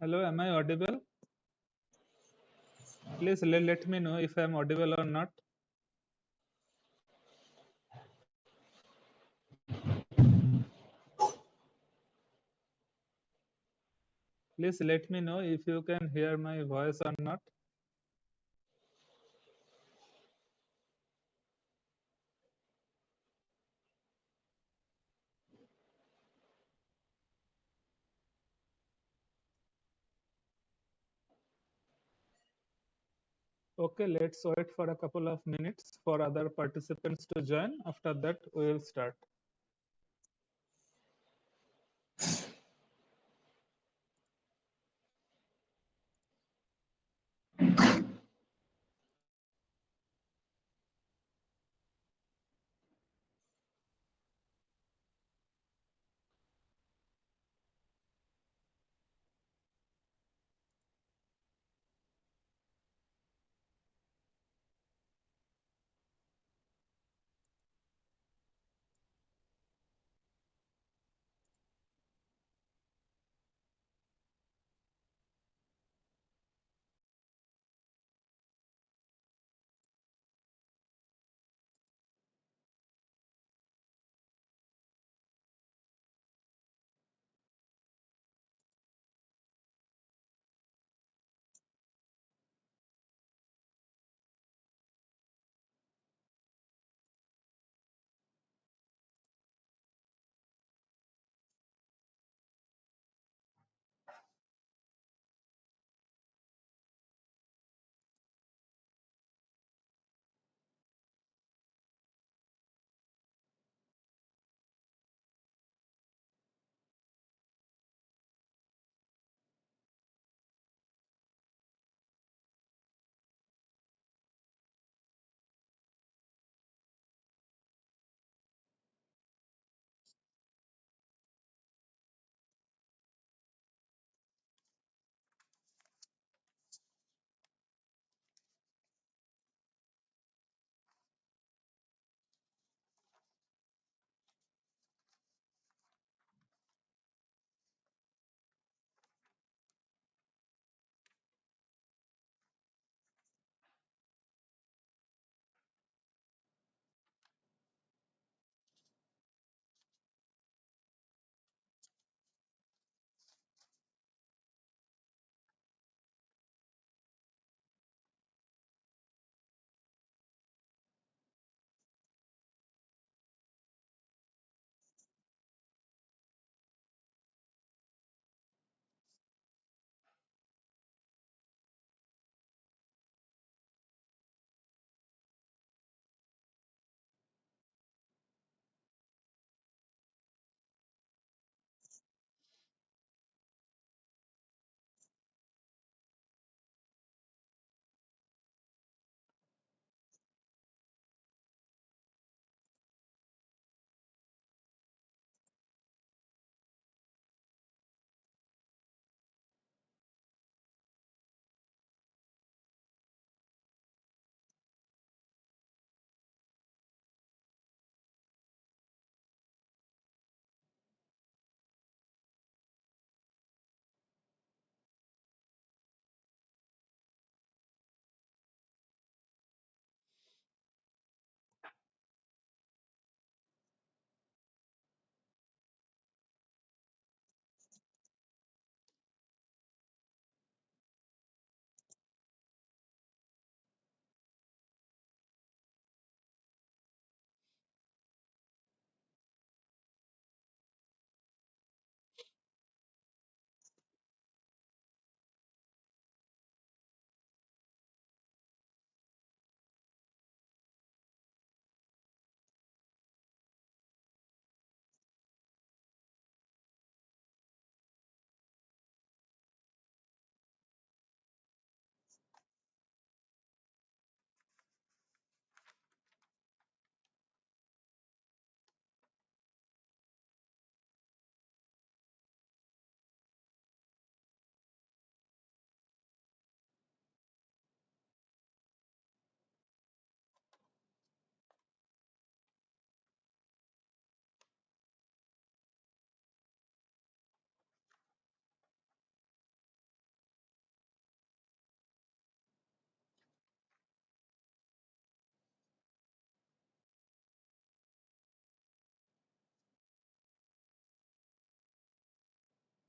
Hello, am I audible? Please let me know if I am audible or not. Please let me know if you can hear my voice or not. Okay, let's wait for a couple of minutes for other participants to join. After that, we will start.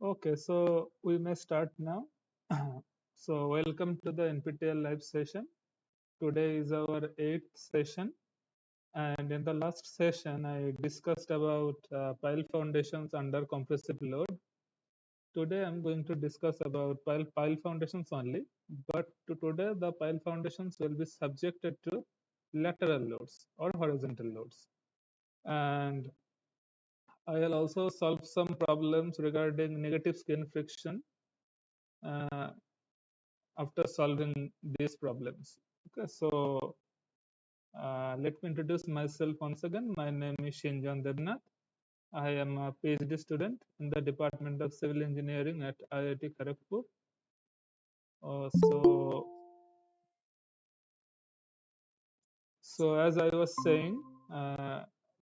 Okay, so we may start now. So, welcome to the NPTEL live session. Today is our eighth session, and in the last session, I discussed about pile foundations under compressive load. Today, I'm going to discuss about pile foundations only, but today, the pile foundations will be subjected to lateral loads or horizontal loads. And I will also solve some problems regarding negative skin friction uh, after solving these problems. Okay, so let me introduce myself once again. My name is sinjandebnath. I am a PhD student in the Department of Civil Engineering at IIT Kharagpur. So, as I was saying,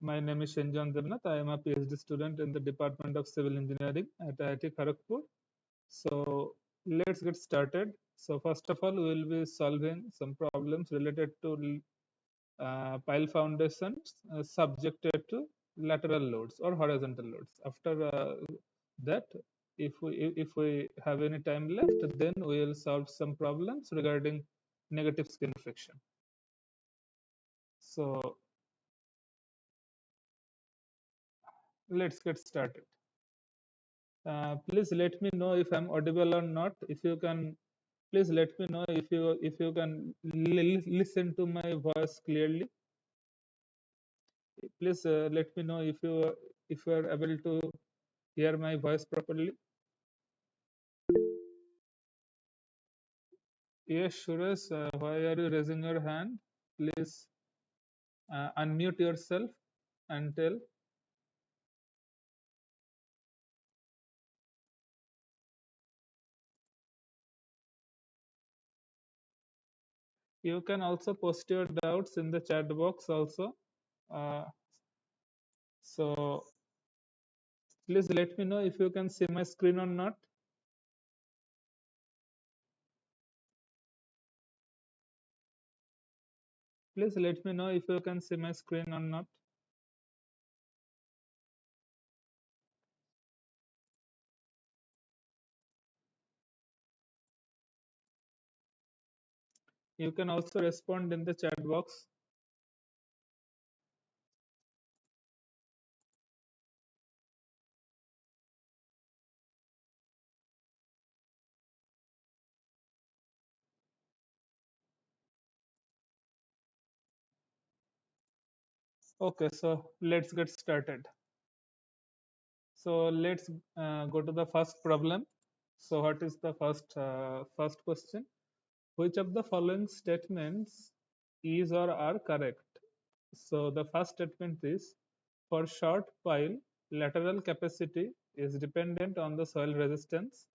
my name is sinjandebnath. I am a PhD student in the Department of Civil Engineering at IIT Kharagpur. So let's get started. So first of all, we will be solving some problems related to pile foundations subjected to lateral loads or horizontal loads. After that, if we have any time left, then we will solve some problems regarding negative skin friction. So let's get started. Please let me know if I'm audible or not. If you can, please let me know if you can listen to my voice clearly. Please let me know if you are able to hear my voice properly. Yes, Suresh, why are you raising your hand? Please unmute yourself and tell. You can also post your doubts in the chat box also. Uh, so please let me know if you can see my screen or not. Please let me know if you can see my screen or not. You can also respond in the chat box. Okay, so let's get started. So let's go to the first problem. So what is the first question? Which of the following statements is or are correct? So the first statement is, for short pile, lateral capacity is dependent on the soil resistance.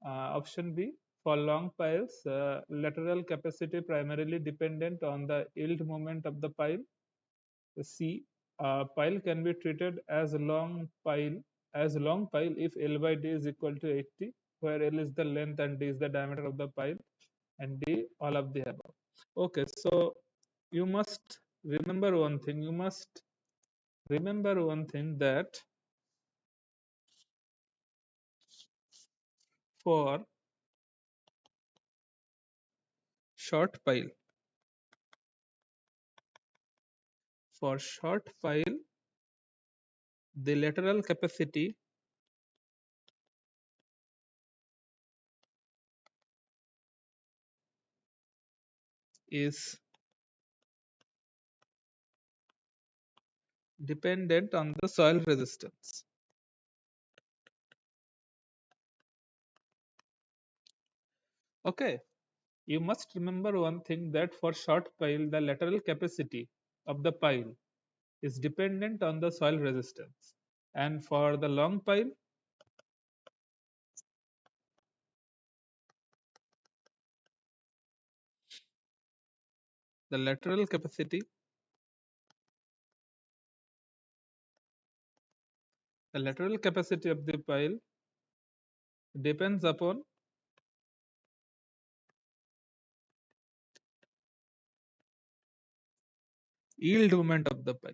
Option B, for long piles, lateral capacity primarily dependent on the yield moment of the pile. C, pile can be treated as long pile if L by D is equal to 80, where L is the length and D is the diameter of the pile, and D all of the above. Okay, so you must remember one thing. You must remember one thing, that for short pile, the lateral capacity is dependent on the soil resistance. Okay, you must remember one thing, that for short pile, the lateral capacity of the pile is dependent on the soil resistance. And for the long pile, the lateral capacity of the pile depends upon yield moment of the pile.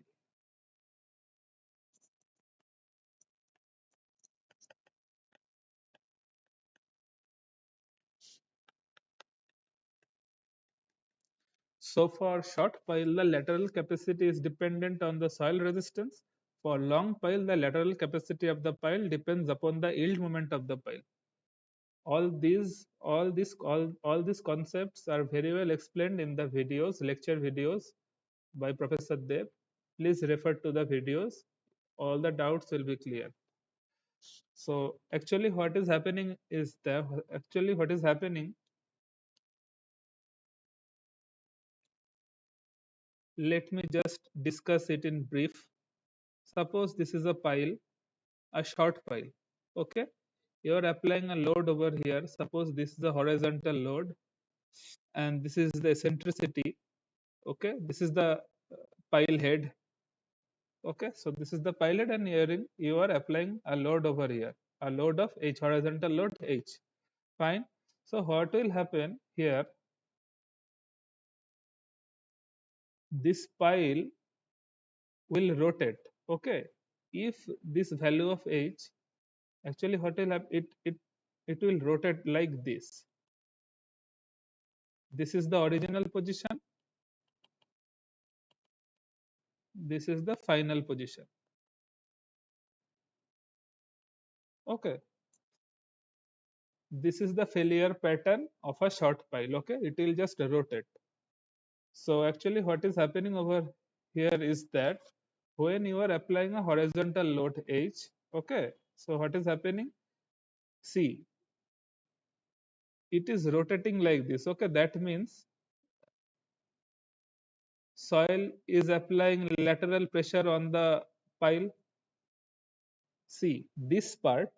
So for short pile, the lateral capacity is dependent on the soil resistance. For long pile, the lateral capacity of the pile depends upon the yield moment of the pile. All these concepts are very well explained in the videos, lecture videos by Professor Dev. Please refer to the videos. All the doubts will be clear. So actually what is happening is that actually what is happening, let me just discuss it in brief. Suppose this is a pile, a short pile. Okay, you are applying a load over here. Suppose this is a horizontal load and this is the eccentricity. Okay, this is the pile head. Okay, so this is the pile head and here you are applying a load over here, a load of H, horizontal load H. Fine. So what will happen here, this pile will rotate. Okay, if this value of H, actually what will happen, it will rotate like this. This is the original position, this is the final position. Okay, this is the failure pattern of a short pile. Okay, it will just rotate. So actually what is happening over here is that when you are applying a horizontal load H, okay, so what is happening, see, it is rotating like this. Okay, that means soil is applying lateral pressure on the pile. See, this part,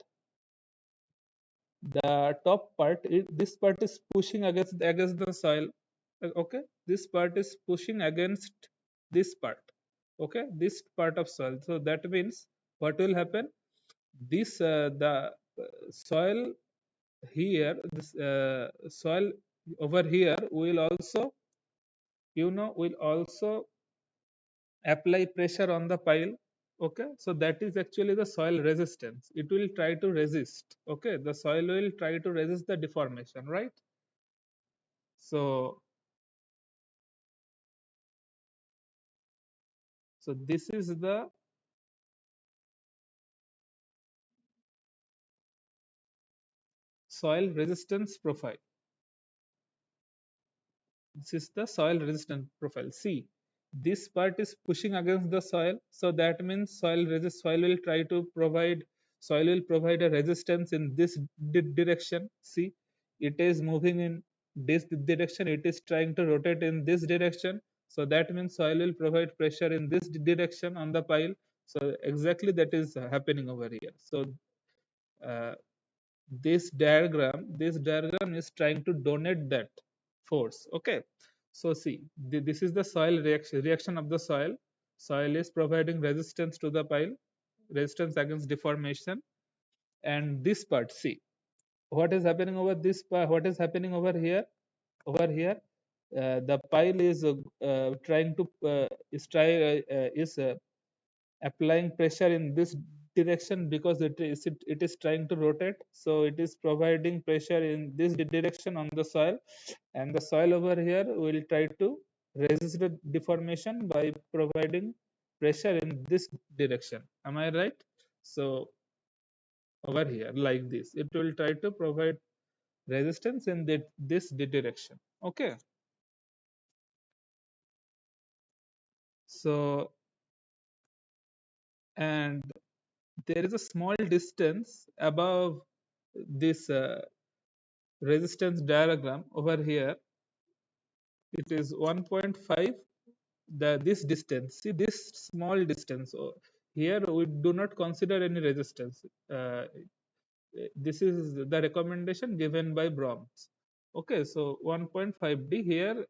the top part, this part is pushing against the soil. Okay, this part is pushing against this part. Okay, this part of soil. So that means what will happen? This the soil here, this soil over here will also, will also apply pressure on the pile. Okay, so that is actually the soil resistance. It will try to resist. Okay, the soil will try to resist the deformation, right? So this is the soil resistance profile. This is the soil resistance profile. See, this part is pushing against the soil, so that means soil will try to provide, soil will provide a resistance in this direction. See, it is moving in this direction, it is trying to rotate in this direction, so that means soil will provide pressure in this direction on the pile. So exactly that is happening over here. So uh, this diagram is trying to donate that force. Okay, so see, this is the soil reaction of the soil is providing resistance to the pile, resistance against deformation. And this part, see what is happening over this part, what is happening over here, the pile is trying to is applying pressure in this direction because it is trying to rotate, so it is providing pressure in this direction on the soil, and the soil over here will try to resist the deformation by providing pressure in this direction. Am I right? So over here like this, it will try to provide resistance in this direction. Okay, so, and there is a small distance above this resistance diagram over here. It is 1.5, this distance, see this small distance. So here we do not consider any resistance. This is the recommendation given by Brahms. Okay, so 1.5d here,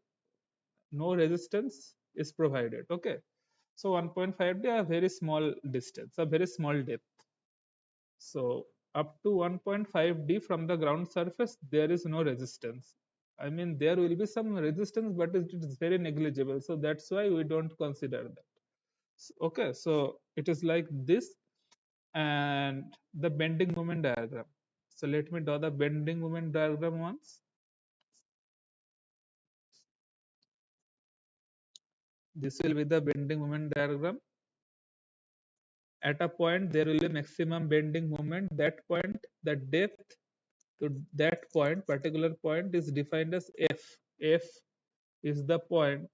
no resistance is provided. Okay, so 1.5d, a very small distance, a very small depth. So up to 1.5d from the ground surface, there is no resistance. I mean, there will be some resistance, but it is very negligible. So that's why we don't consider that. Okay, so it is like this, and the bending moment diagram. So let me draw the bending moment diagram once. This will be the bending moment diagram. At a point, there will be maximum bending moment. That point, the depth to that point, particular point, is defined as F. F is the point.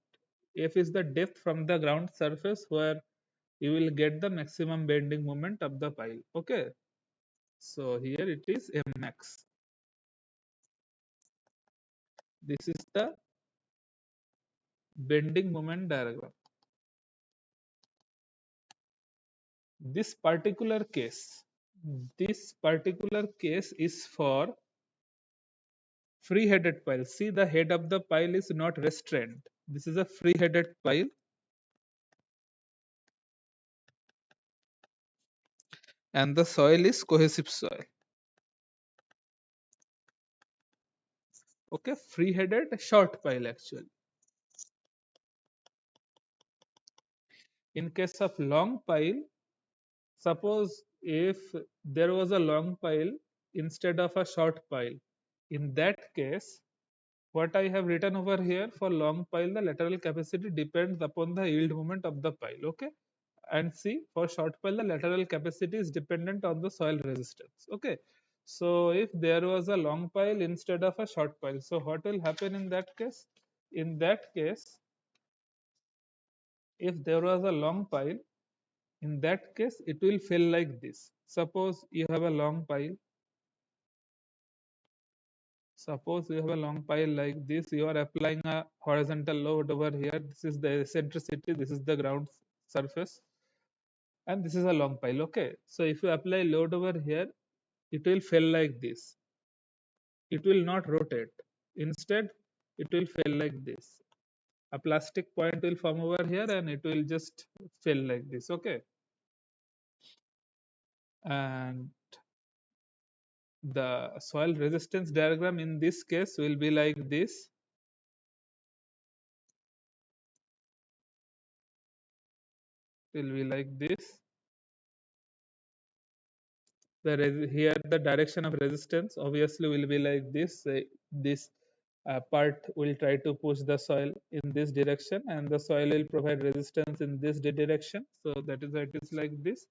F is the depth from the ground surface where you will get the maximum bending moment of the pile. Okay. So here it is M max. This is the bending moment diagram. This particular case, this particular case is for free-headed pile. See, the head of the pile is not restrained. This is a free-headed pile, and the soil is cohesive soil. Okay, free-headed short pile actually. In case of long pile, suppose if there was a long pile instead of a short pile, in that case, what I have written over here, for long pile, the lateral capacity depends upon the yield moment of the pile. Okay, and see, for short pile, the lateral capacity is dependent on the soil resistance. Okay, so if there was a long pile instead of a short pile, so what will happen in that case? In that case, if there was a long pile, in that case it will feel like this. Suppose you have a long pile. Suppose you have a long pile like this. You are applying a horizontal load over here. This is the eccentricity. This is the ground surface, and this is a long pile. Okay, so if you apply load over here, it will feel like this. It will not rotate. Instead, it will feel like this. A plastic point will form over here, and it will just feel like this. Okay, and the soil resistance diagram in this case will be like this. Will be like this. Here the direction of resistance obviously will be like this. This part will try to push the soil in this direction, and the soil will provide resistance in this direction. So that is why it is like this.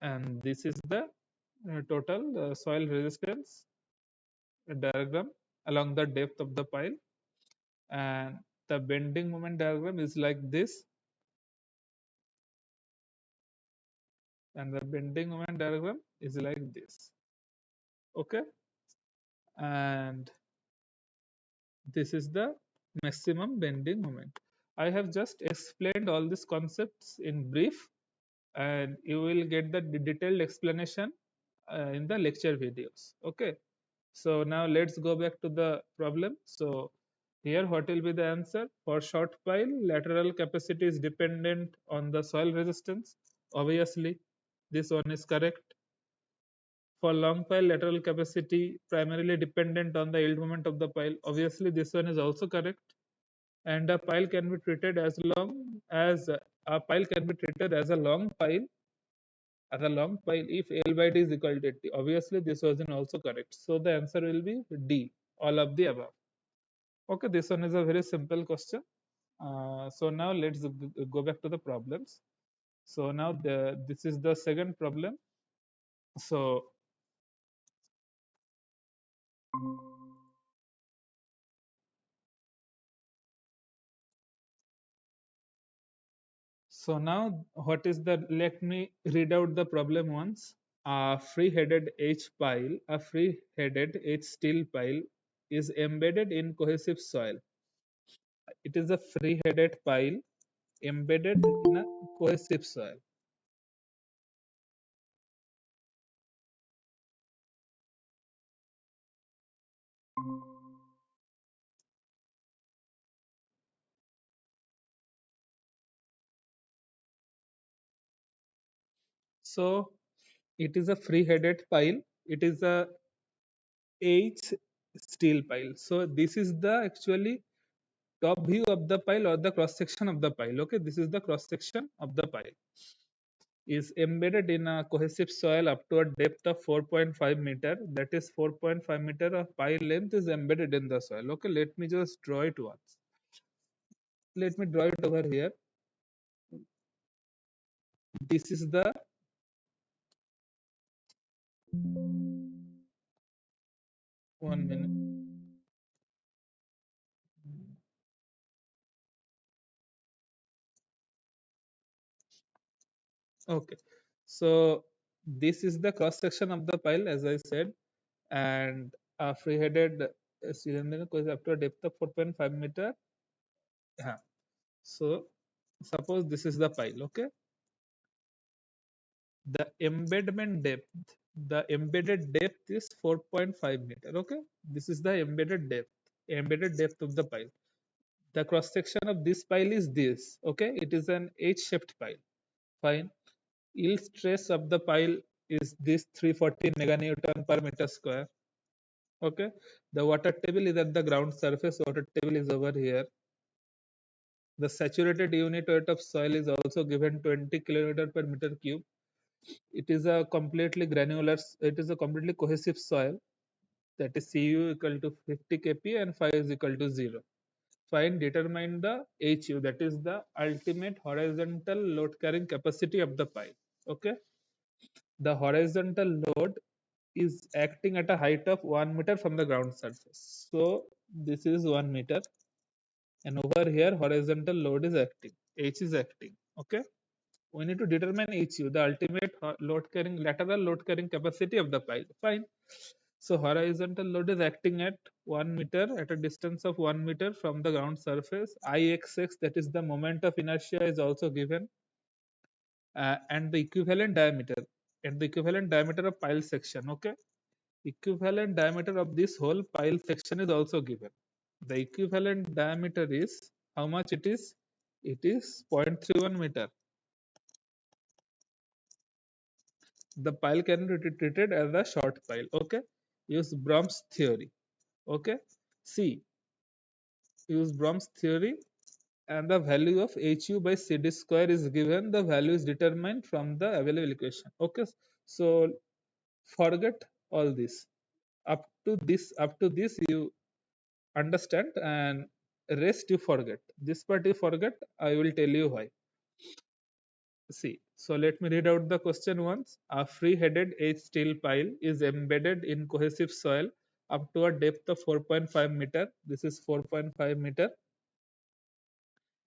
And this is the total soil resistance diagram along the depth of the pile. And the bending moment diagram is like this, and the bending moment diagram is like this. Okay, and this is the maximum bending moment. I have just explained all these concepts in brief, and you will get the detailed explanation in the lecture videos. Okay, so now let's go back to the problem. So here what will be the answer? For short pile, lateral capacity is dependent on the soil resistance. Obviously, this one is correct. For long pile, lateral capacity primarily dependent on the yield moment of the pile. Obviously, this one is also correct. And a pile can be treated as long as a pile can be treated as a long pile if L by D is equal to T. Obviously, this wasn't also correct. So the answer will be D, all of the above. Okay, this one is a very simple question. So now let's go back to the problems. So now this is the second problem. So so now what is the, let me read out the problem once. A free-headed H pile, a free-headed H steel pile is embedded in cohesive soil. It is a free-headed pile embedded in a cohesive soil. So it is a free-headed pile. It is a H steel pile. So this is the actually top view of the pile or the cross section of the pile. Okay, this is the cross section of the pile. Is embedded in a cohesive soil up to a depth of 4.5 meter. That is 4.5 meter of pile length is embedded in the soil. Okay, let me just draw it once. let me draw it over here. This is the 1 minute. Okay, so this is the cross section of the pile, as I said, and a free-headed cylinder goes up to a depth of 4.5 meter. Yeah. So suppose this is the pile. Okay, the embedded depth is 4.5 meter. Okay, this is the embedded depth of the pile. The cross section of this pile is this. Okay, it is an H-shaped pile. Fine. Yield stress of the pile is this 340 meganewton per meter square. Okay, the water table is at the ground surface. Water table is over here. The saturated unit weight of soil is also given 20 kilonewton per meter cube. It is a completely granular, it is a completely cohesive soil, that is Cu equal to 50 kP and phi is equal to 0. Find, determine the Hu, that is the ultimate horizontal load carrying capacity of the pile. Okay, the horizontal load is acting at a height of 1 meter from the ground surface. So this is 1 meter, and over here horizontal load is acting, H is acting. Okay, we need to determine HU, the ultimate lateral load carrying capacity of the pile. Fine. So horizontal load is acting at 1 meter at a distance of 1 meter from the ground surface. Ixx, that is the moment of inertia, is also given, and the equivalent diameter of pile section. Okay, equivalent diameter of this whole pile section is also given. The equivalent diameter is how much it is? It is 0.31 meter. The pile can be treated as a short pile. Okay, use Brom's theory. Okay, see, use Brom's theory, and the value of Hu by CD square is given. The value is determined from the available equation. Okay, so forget all this. Up to this you understand, and rest you forget. This part you forget, I will tell you why. See, so let me read out the question once. A free-headed H steel pile is embedded in cohesive soil up to a depth of 4.5 meter. This is 4.5 meter,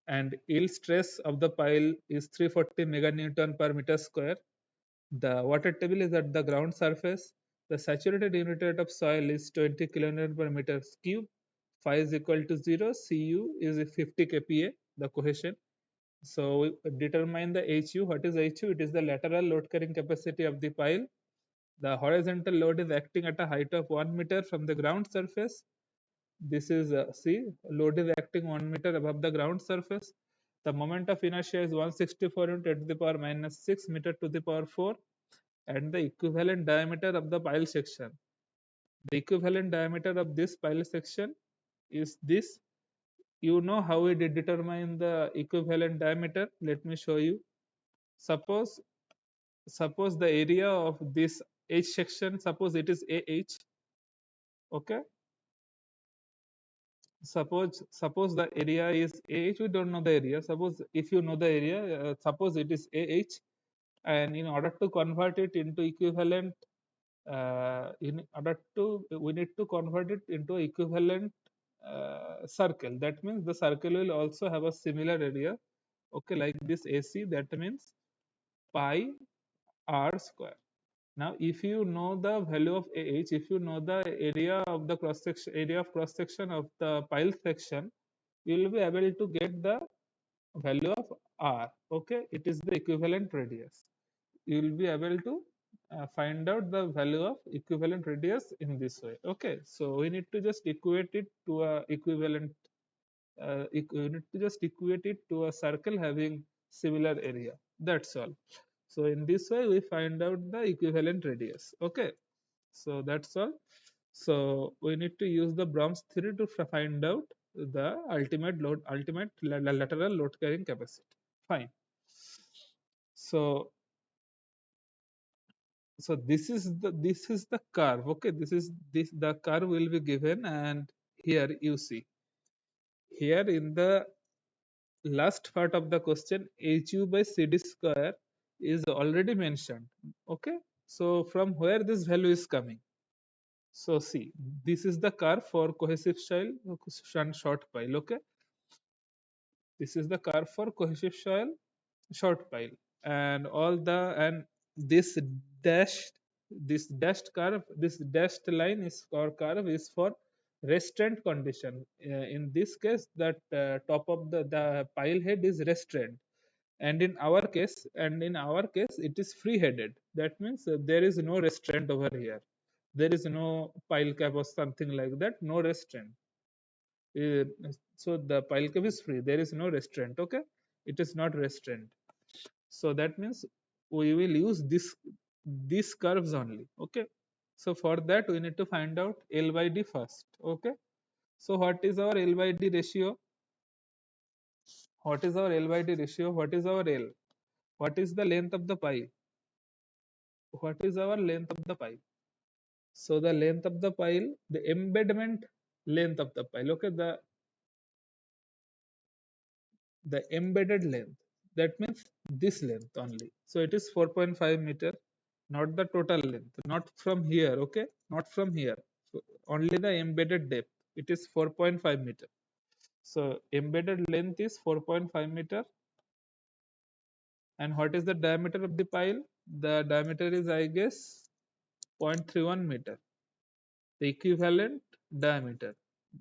and yield stress of the pile is 340 meganewton per meter square. The water table is at the ground surface. The saturated unit weight of soil is 20 kilonewton per meter cube. Phi is equal to 0. Cu is 50 kPa, the cohesion. So we determine the Hu. What is Hu? It is the lateral load carrying capacity of the pile. The horizontal load is acting at a height of 1 meter from the ground surface. This is see, load is acting 1 meter above the ground surface. The moment of inertia is 164 into 10 to the power minus 6 meter to the power 4, and the equivalent diameter of the pile section. The equivalent diameter of this pile section is this. You know how we did determine the equivalent diameter? Let me show you. Suppose the area of this H section, suppose it is AH. Okay, suppose the area is AH. We don't know the area. Suppose if you know the area, suppose it is AH, and in order to convert it into equivalent, we need to convert it into equivalent circle. That means the circle will also have a similar area. Okay, like this AC, that means pi r square. Now, if you know the value of AH, if you know the area of cross section of the pile section, you will be able to get the value of R. Okay, it is the equivalent radius. You will be able to find out the value of equivalent radius in this way. Okay, so we need to just equate it to a equivalent. We need to just equate it to a circle having similar area. That's all. So in this way, we find out the equivalent radius. Okay, so that's all. So we need to use the Brom's theory to find out the ultimate lateral load carrying capacity. Fine. So this is the curve. Okay, this the curve will be given, and here you see, here in the last part of the question, HU by CD square is already mentioned. Okay, so from where this value is coming? So see, this is the curve for cohesive soil and short pile. Okay, this is the curve for cohesive soil short pile, and all the and this dashed this dashed curve, this dashed line is or curve is for restraint condition. In this case, that top of the pile head is restrained, and in our case it is free headed. That means there is no restraint over here. There is no pile cap or something like that, no restraint. Uh, so the pile cap is free, there is no restraint. Okay, it is not restrained. So that means we will use these curves only. Okay, so for that we need to find out L by D first. Okay, so what is our L by D ratio? What is our L by D ratio? What is our L? What is the length of the pipe? What is our length of the pipe? So the length of the pile, the embedment length of the pile. Okay, the embedded length, that means this length only. So it is 4.5 meter, not the total length, not from here. Okay, not from here. So only the embedded depth, it is 4.5 meter. So embedded length is 4.5 meter. And what is the diameter of the pile? The diameter is, I guess, 0.31 meter. The equivalent diameter,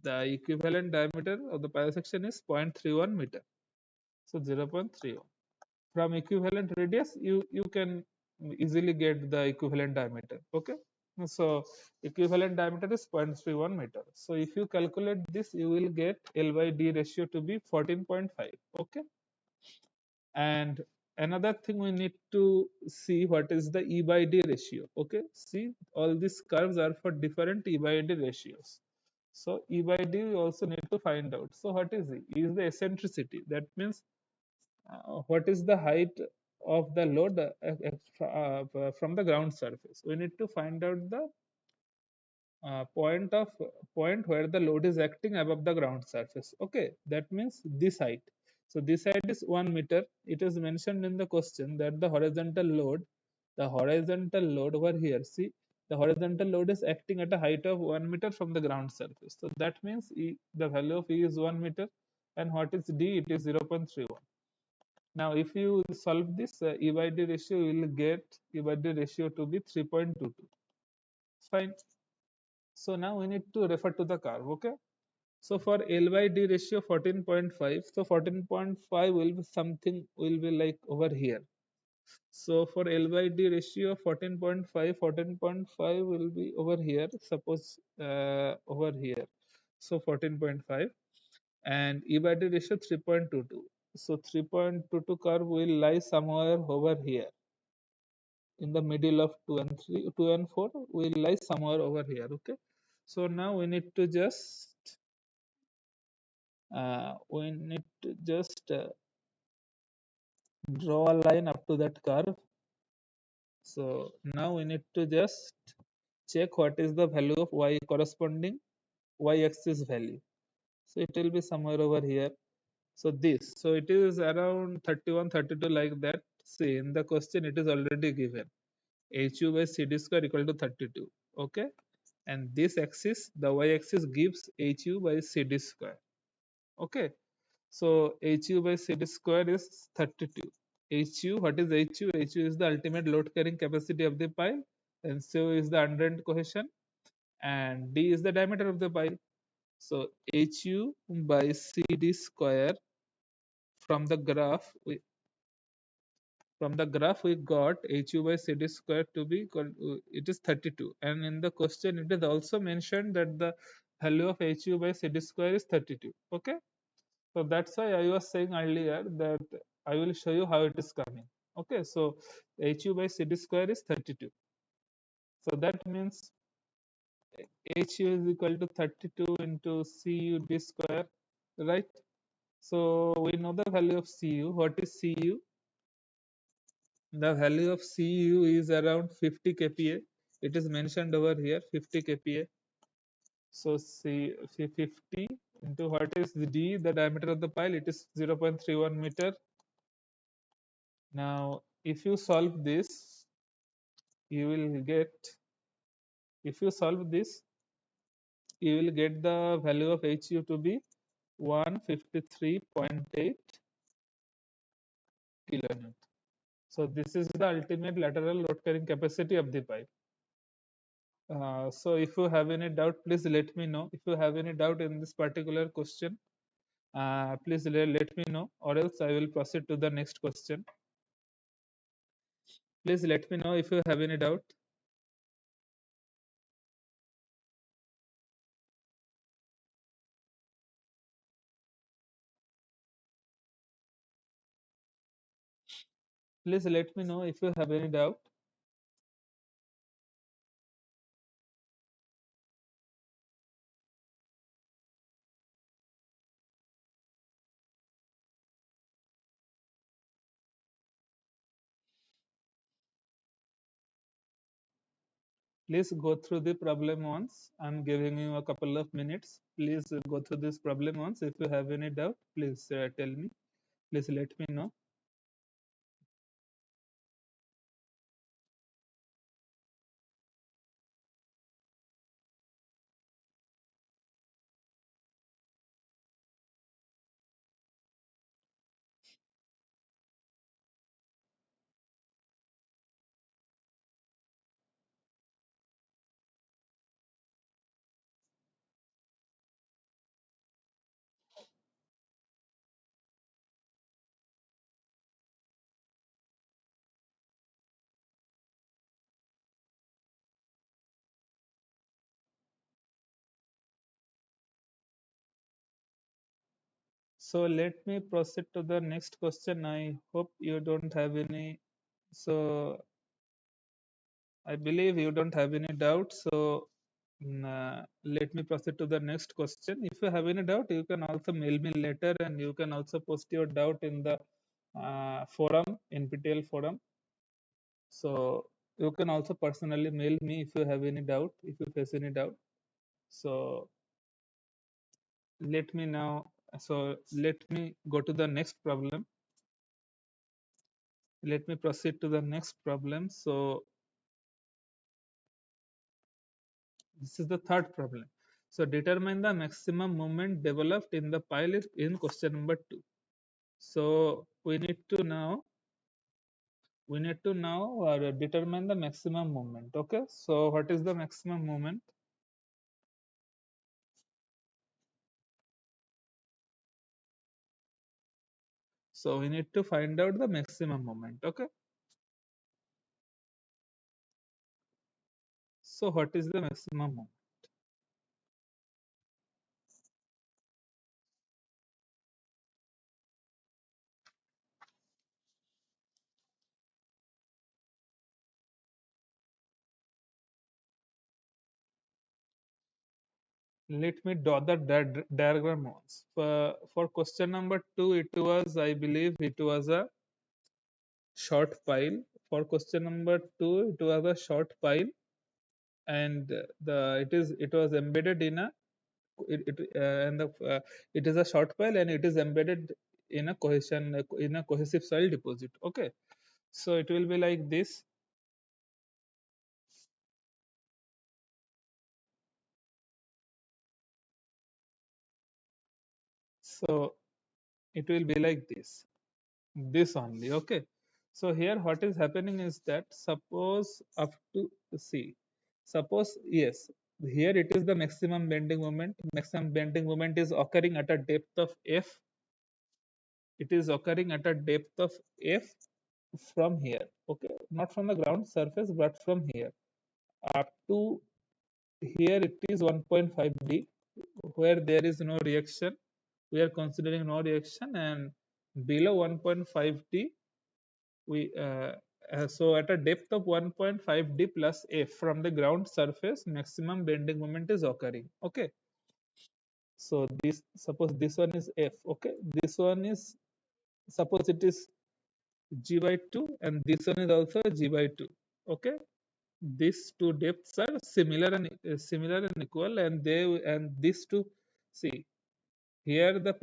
of the pile section is 0.31 meter. So 0.31. From equivalent radius, you can easily get the equivalent diameter. Okay, so equivalent diameter is 0.31 meter. So if you calculate this, you will get L by D ratio to be 14.5. Okay, and another thing, we need to see what is the E by D ratio. Okay, see, all these curves are for different E by D ratios. So E by D we also need to find out. So what is E? E is the eccentricity. That means what is the height of the load from the ground surface. We need to find out the uh, point of point where the load is acting above the ground surface. Okay, that means this height. So this height is 1 meter. It is mentioned in the question that the horizontal load over here, see, the horizontal load is acting at a height of 1 meter from the ground surface. So that means the value of E is 1 meter, and what is D? It is 0.31. Now, if you solve this E by D ratio, you will get E by D ratio to be 3.22. Fine. So now we need to refer to the curve. Okay. So for L by D ratio 14.5, so 14.5 will be something, will be like over here. So for L by D ratio 14.5, 14.5 will be over here. Suppose over here. So 14.5, and E by D ratio 3.22. So 3.22 curve will lie somewhere over here in the middle of 2 and 4 will lie somewhere over here. Okay, so now we need to just draw a line up to that curve. So now we need to just check what is the value of y corresponding y axis value. So it will be somewhere over here. So it is around 31, 32, like that. See, in the question it is already given HU by CD square equal to 32. Okay, and this axis, the y axis, gives HU by CD square. Okay, so HU by CD square is 32. HU, what is HU? HU is the ultimate load carrying capacity of the pile, and so is the underend cohesion, and D is the diameter of the pile. So HU by CD square, from the graph we got HU by CD square to be equal to, it is 32, and in the question it is also mentioned that the value of HU by CD square is 32. Okay, so that's why I was saying earlier that I will show you how it is coming. Okay, so HU by CD square is 32. So that means HU is equal to 32 into CU D square, right? So we know the value of CU. What is CU? The value of CU is around 50 kPa. It is mentioned over here, 50 kPa. So C 50 into what is the d, the diameter of the pile, it is 0.31 meter. Now if you solve this, you will get, if you solve this, you will get the value of HU to be 153.8 kilonewton. So this is the ultimate lateral load carrying capacity of the pipe. So if you have any doubt, please let me know. If you have any doubt in this particular question, please let me know, or else I will proceed to the next question. Please let me know if you have any doubt. Please let me know if you have any doubt. Please go through the problem once. I'm giving you a couple of minutes. Please go through this problem once. If you have any doubt, please tell me. Please let me know. So let me proceed to the next question. I hope you don't have any. So I believe you don't have any doubt. So let me proceed to the next question. If you have any doubt, you can also mail me later, and you can also post your doubt in the forum, NPTEL forum. So you can also personally mail me if you have any doubt, if you face any doubt. So let me now. So let me go to the next problem. Let me proceed to the next problem. So this is the third problem. So determine the maximum moment developed in the pile in question number 2. So we need to now determine the maximum moment. Okay. So what is the maximum moment? So we need to find out the maximum moment. Okay. So what is the maximum moment? Let me draw the diagram once. For question number 2, it was, I believe, it was a short pile. For question number 2, it was a short pile, and it was embedded in a it is a short pile, and it is embedded in a cohesive soil deposit. Okay, so it will be like this. So it will be like this only. Okay, so here what is happening is that, suppose up to see, suppose, yes, here it is the maximum bending moment. Maximum bending moment is occurring at a depth of f. It is occurring at a depth of f from here. Okay, not from the ground surface, but from here up to here, it is 1.5 d, where there is no reaction. We are considering no reaction, and below 1.5 d, we so at a depth of 1.5 d plus f from the ground surface, maximum bending moment is occurring. Okay, so this, suppose this one is f. Okay, this one is, suppose it is g by 2, and this one is also g by 2. Okay, these two depths are similar and equal, and these two, see, here the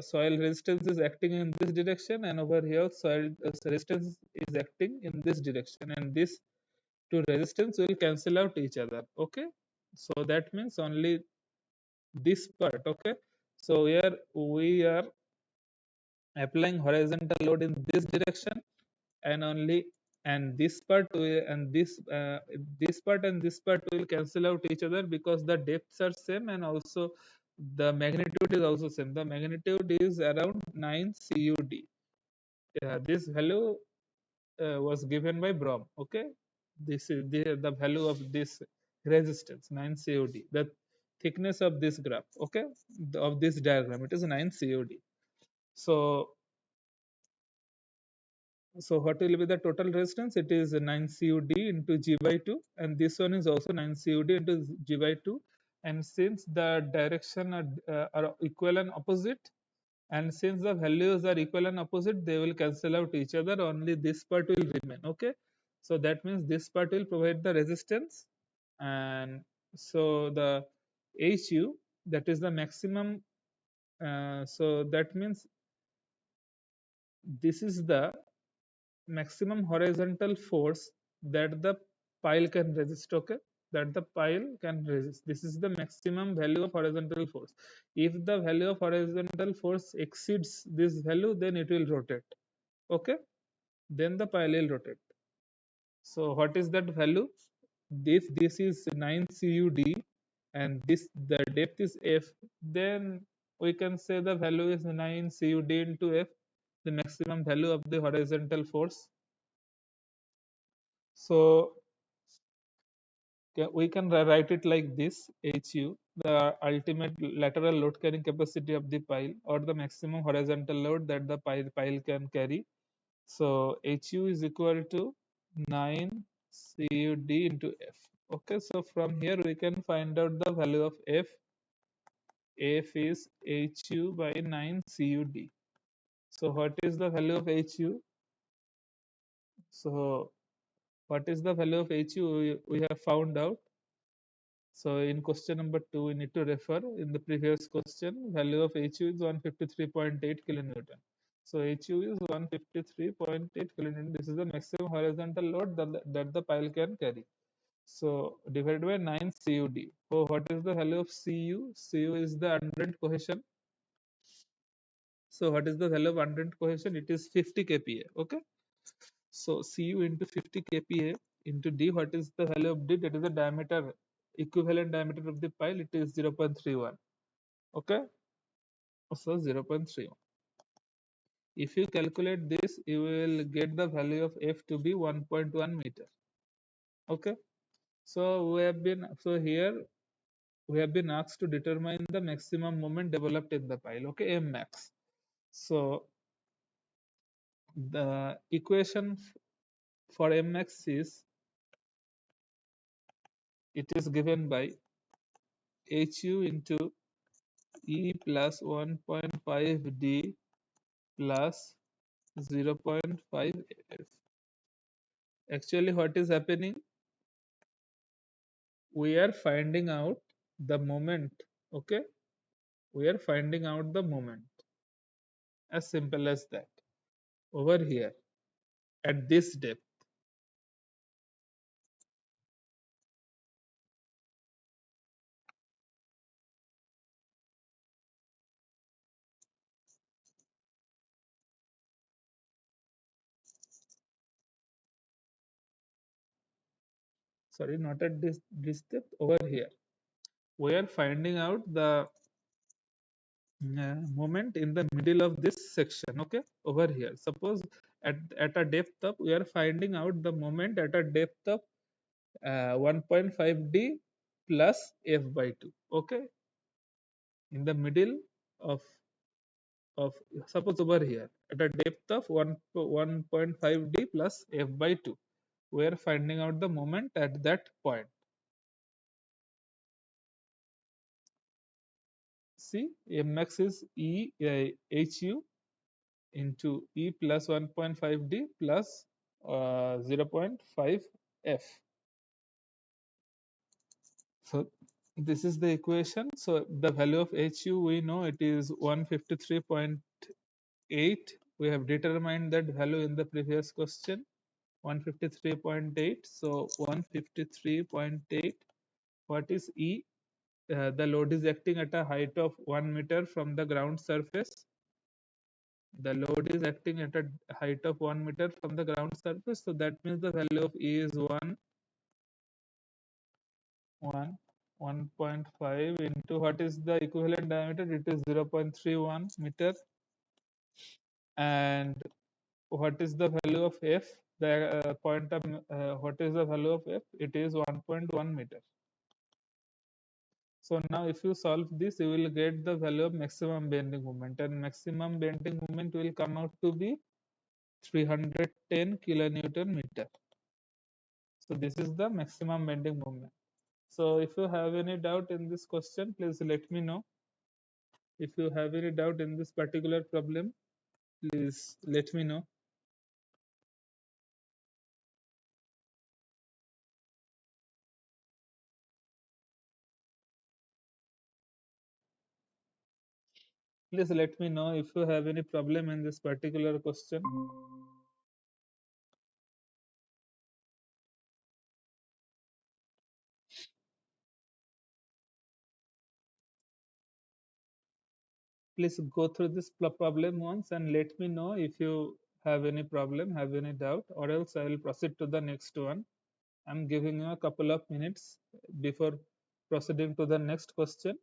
soil resistance is acting in this direction, and over here soil resistance is acting in this direction, and this two resistance will cancel out each other. Okay, so that means only this part. Okay, so here we are applying horizontal load in this direction, and only, and this part and this part and this part will cancel out each other because the depths are same, and also the magnitude is also same. The magnitude is around 9 cud. This value was given by Brom. Okay, this is the value of this resistance, 9 cud, the thickness of this graph. Okay, of this diagram, it is 9 cud. So so what will be the total resistance? It is 9 CUD into G by 2, and this one is also 9 CUD into G by 2. And since the direction are equal and opposite, and since the values are equal and opposite, they will cancel out each other. Only this part will remain. Okay, so that means this part will provide the resistance, and so the HU, that is the maximum. So that means this is the maximum horizontal force that the pile can resist. Okay, that the pile can resist, this is the maximum value of horizontal force. If the value of horizontal force exceeds this value, then it will rotate. Okay, then the pile will rotate. So what is that value? This is 9 cud, and this the depth is f, then we can say the value is 9 cud into f, the maximum value of the horizontal force. So we can write it like this: HU, the ultimate lateral load carrying capacity of the pile, or the maximum horizontal load that the pile can carry. So HU is equal to 9 CUD into F. Okay, so from here we can find out the value of F. F is HU by 9 CUD. So what is the value of HU? So what is the value of HU? We have found out. So in question number 2, we need to refer in the previous question, value of HU is 153.8 kilonewton. So HU is 153.8 kilonewton. This is the maximum horizontal load that the pile can carry. So divided by 9 CUD. So what is the value of CU? CU is the unrent cohesion. So what is the value of unrent cohesion? It is 50 kPa. Okay. So Cu into 50 kPa into D, what is the value of D? That is the diameter, equivalent diameter of the pile. It is 0.31. Okay, so 0.31. If you calculate this, you will get the value of F to be 1.1 meter. Okay, so here we have been asked to determine the maximum moment developed in the pile. Okay, M max. So the equation for M max is, it is given by HU into E plus 1.5 D plus 0.5 F. Actually, what is happening? We are finding out the moment. Okay, we are finding out the moment. As simple as that. Over here, at this depth. Sorry, not at this depth. Over here, we are finding out the moment in the middle of this section. Okay, over here, suppose at a depth of, we are finding out the moment at a depth of 1.5 D plus F by 2. Okay, in the middle of of suppose over here at a depth of 1.5 D plus F by 2, we are finding out the moment at that point. See, Mx is HU into E plus 1.5 D plus 0.5 F. So This is the equation. So the value of HU, we know it is 153.8. We have determined that value in the previous question, 153.8. So 153.8, what is E? The load is acting at a height of 1 meter from the ground surface. The load is acting at a height of 1 meter from the ground surface. So that means the value of E is 1.5 into what is the equivalent diameter? It is 0.31 meter. And what is the value of F? The point of what is the value of F? It is 1.1 meter. So now if you solve this, you will get the value of maximum bending moment, and maximum bending moment will come out to be 310 kilonewton meter. So this is the maximum bending moment. So if you have any doubt in this question, please let me know. If you have any doubt in this particular problem, please let me know. Please let me know if you have any problem in this particular question. Please go through this problem once and let me know if you have any problem, have any doubt, or else I will proceed to the next one. I'm giving you a couple of minutes before proceeding to the next question.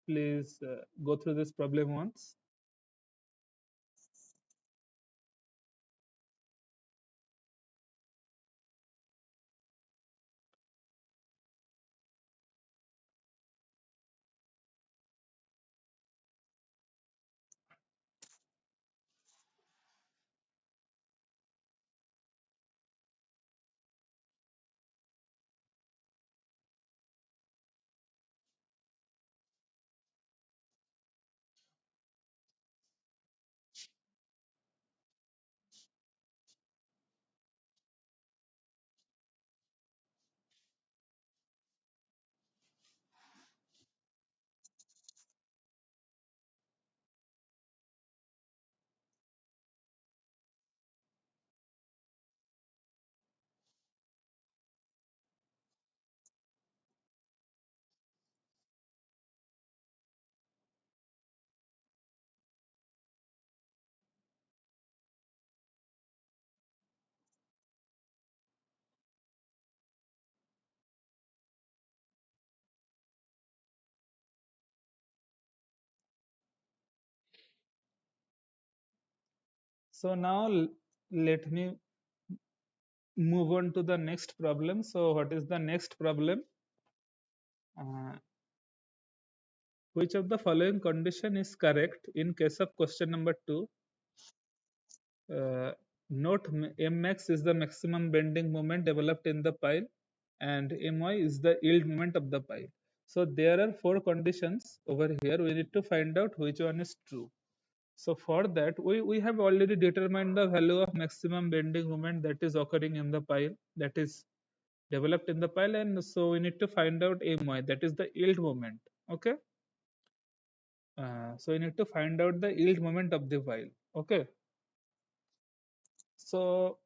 Please go through this problem once. So now let me move on to the next problem. So what is the next problem? Uh, which of the following condition is correct in case of question number 2? Note Mmax is the maximum bending moment developed in the pile, and My is the yield moment of the pile. So there are four conditions over here. We need to find out which one is true. So for that, we have already determined the value of maximum bending moment that is occurring in the pile, that is developed in the pile, and so we need to find out My, that is the yield moment. Okay. So we need to find out the yield moment of the pile. Okay. So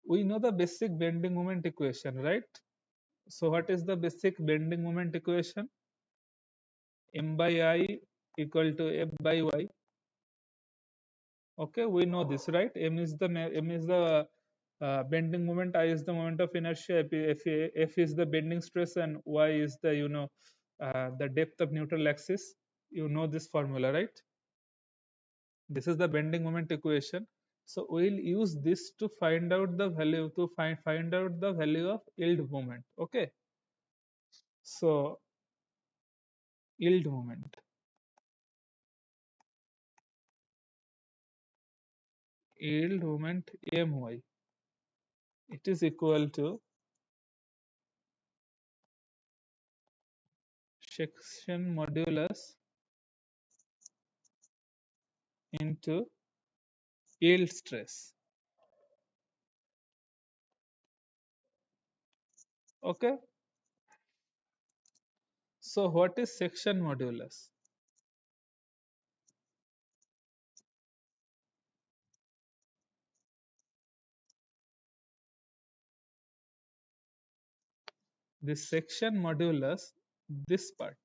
we know the basic bending moment equation, right? So what is the basic bending moment equation? M by I equal to F by Y. Okay, we know this, right? M is the bending moment, I is the moment of inertia, F is the bending stress, and Y is the the depth of neutral axis. You know this formula, right? This is the bending moment equation. So we'll use this to find out the value, to find out the value of yield moment. Okay. So yield moment, My, it is equal to section modulus into yield stress. Okay. So what is section modulus? This section modulus, this part,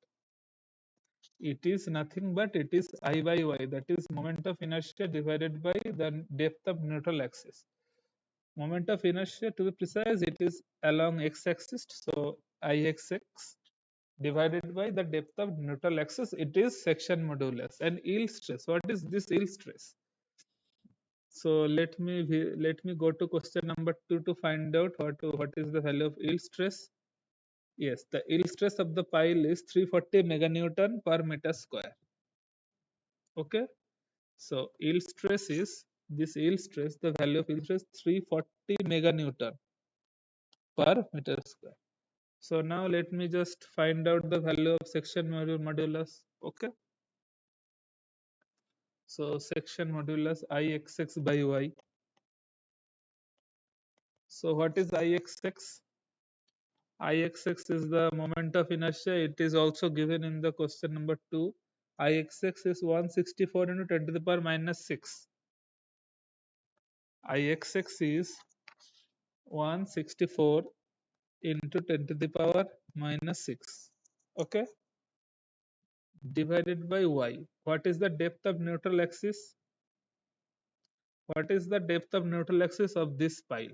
it is nothing but it is I by y, that is moment of inertia divided by the depth of neutral axis. Moment of inertia, to be precise, it is along x-axis, so Ixx divided by the depth of neutral axis, it is section modulus. And yield stress, what is this yield stress? So let me go to question number 2 to find out what is the value of yield stress. Yes, the yield stress of the pile is 340 meganewton per meter square. Okay, so yield stress is this yield stress. The value of yield stress 340 meganewton per meter square. So now let me just find out the value of section modulus. Okay, so section modulus Ixx by y. So what is Ixx? Ixx is the moment of inertia. It is also given in the question number 2. Ixx is 164 into 10 to the power minus 6. Ixx is 164 into 10 to the power minus 6. Okay, divided by y. What is the depth of neutral axis? What is the depth of neutral axis of this pile?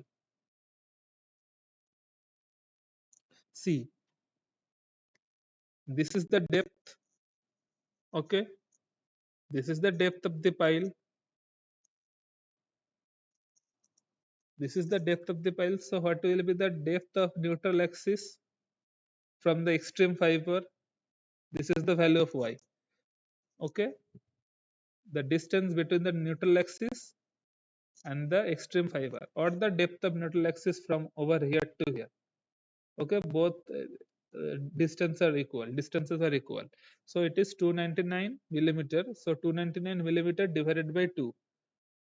See, this is the depth. Okay, this is the depth of the pile. This is the depth of the pile. So what will be the depth of neutral axis from the extreme fiber? This is the value of y. Okay, the distance between the neutral axis and the extreme fiber, or the depth of neutral axis from over here to here. Okay, both distances are equal. So it is 299 millimeter. So 299 millimeter divided by 2.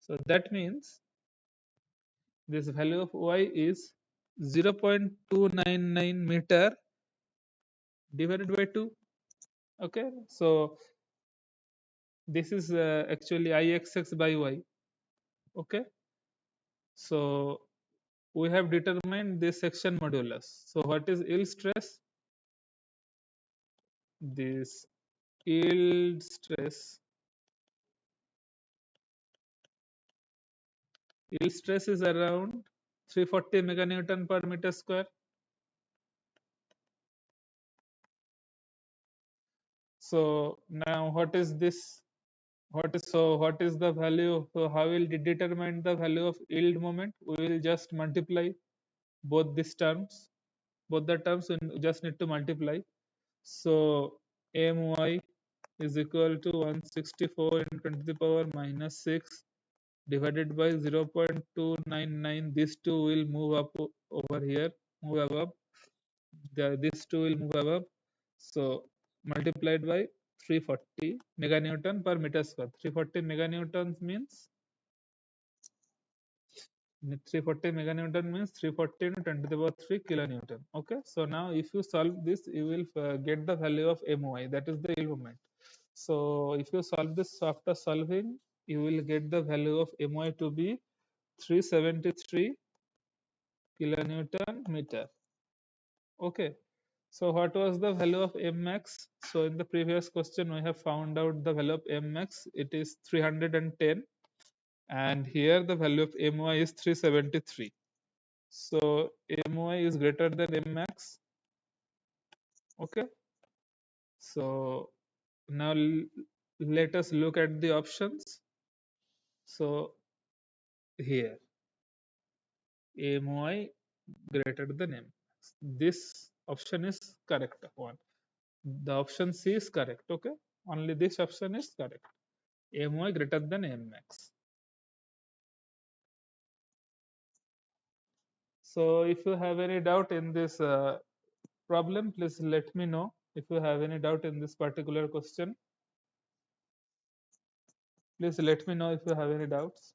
So that means this value of y is 0.299 meter divided by 2. Okay, so this is actually Ixx by y. Okay, so we have determined this section modulus. So what is yield stress? This yield stress, is around 340 meganewton per meter square. So now what is this? What is the value? So how will we determine the value of yield moment? We will just multiply both these terms. Both the terms we just need to multiply. So my is equal to 164 into 10 to the power minus 6 divided by 0.299. These two will move up over here, move above. These two will move above. So multiplied by 340 meganewton per meter square. 340 meganewtons means 340 meganewton means 340 into 10 to the power 3 kilonewton. Okay, so now if you solve this, you will get the value of my, that is the yield moment. So if you solve this, after solving, you will get the value of my to be 373 kilonewton meter. Okay, so what was the value of max? So in the previous question we have found out the value of max, it is 310, and here the value of my is 373. So my is greater than max. Okay, so now let us look at the options. So here my greater than m, this option is correct one. The option C is correct. Okay, only this option is correct. My greater than m max. So if you have any doubt in this problem, please let me know. If you have any doubt in this particular question, please let me know if you have any doubts.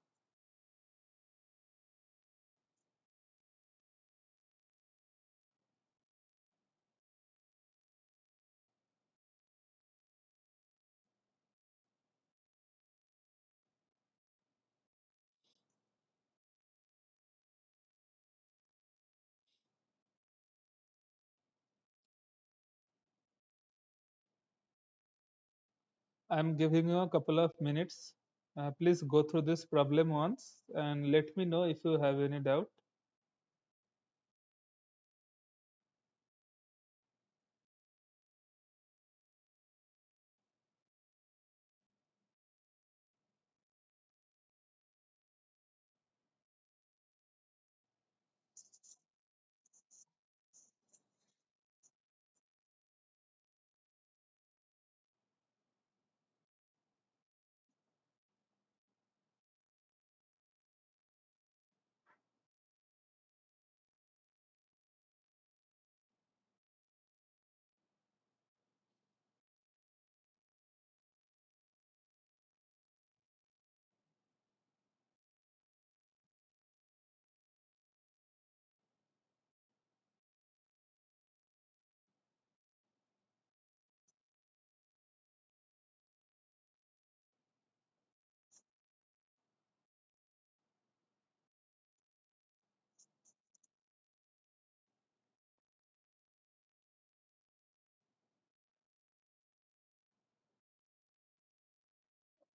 I'm giving you a couple of minutes. Please go through this problem once and let me know if you have any doubt.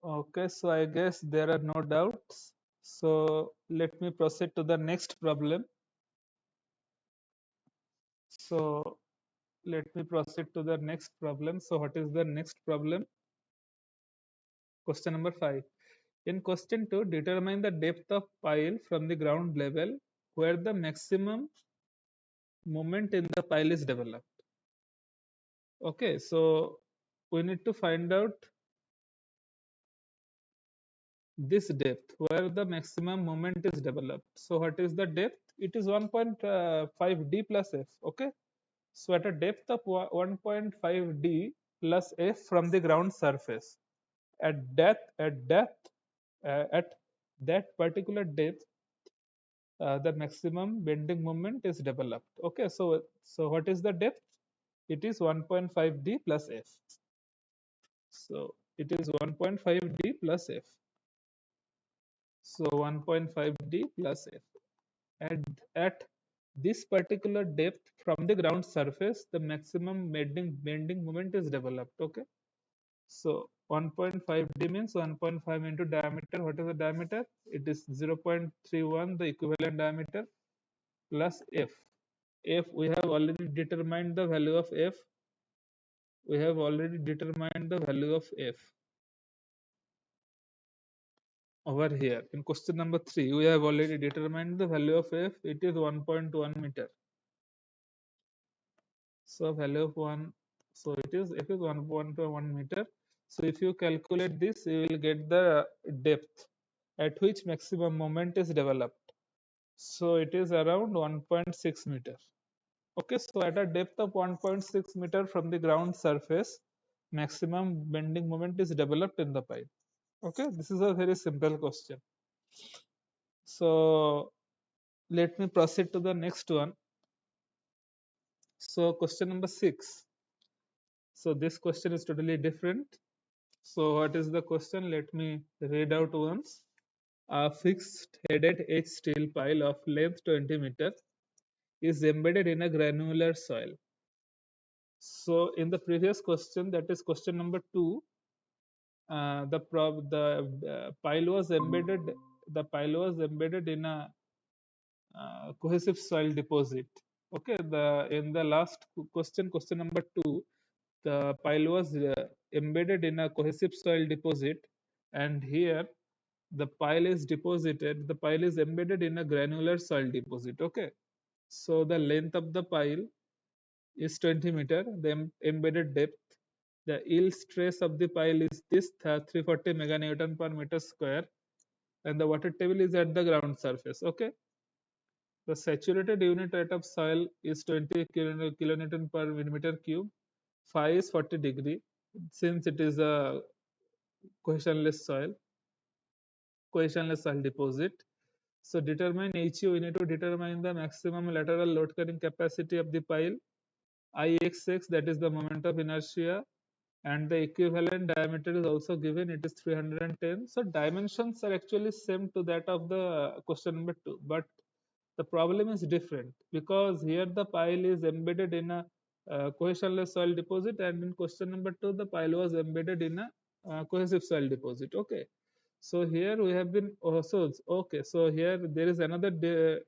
Okay, so I guess there are no doubts. So let me proceed to the next problem. So let me proceed to the next problem. So what is the next problem? Question number 5. In question 2, determine the depth of pile from the ground level where the maximum moment in the pile is developed. Okay, so we need to find out this depth where the maximum moment is developed. So what is the depth? It is 1.5 d plus f. Okay, so at a depth of 1.5 d plus f from the ground surface, at that particular depth, the maximum bending moment is developed. Okay, so what is the depth? It is 1.5 d plus f. So it is 1.5 d plus f. So 1.5 d plus f. At this particular depth from the ground surface, the maximum bending moment is developed. Okay, so 1.5 d means 1.5 into diameter. What is the diameter? It is 0.31, the equivalent diameter, plus f. F, we have already determined the value of f. We have already determined the value of f over here. In question number 3, we have already determined the value of f. It is 1.1 meter. So value of 1, so it is f is 1.1 meter. So if you calculate this, you will get the depth at which maximum moment is developed. So it is around 1.6 meter. Okay, so at a depth of 1.6 meter from the ground surface, maximum bending moment is developed in the pipe. Okay, this is a very simple question. So let me proceed to the next one. So question number 6. So this question is totally different. So what is the question? Let me read out once. A fixed headed H steel pile of length 20 meter is embedded in a granular soil. So in the previous question, that is question number 2, the pile was embedded. The pile was embedded in a cohesive soil deposit. Okay, the in the last question, question number 2, the pile was embedded in a cohesive soil deposit, and here the pile is deposited. The pile is embedded in a granular soil deposit. Okay, so the length of the pile is 20 meter. The embedded depth, the yield stress of the pile is this 340 meganewton per meter square, and the water table is at the ground surface. Okay, the saturated unit rate of soil is 20 kilonewton per millimeter cube. Phi is 40 degree since it is a cohesionless soil, cohesionless soil deposit. So determine HU. We need to determine the maximum lateral load carrying capacity of the pile. Ixx, that is the moment of inertia, and the equivalent diameter is also given. It is 310. So dimensions are actually same to that of the question number 2, but the problem is different because here the pile is embedded in a cohesionless soil deposit, and in question number 2 the pile was embedded in a cohesive soil deposit. Okay, so here we have been also okay. So here there is another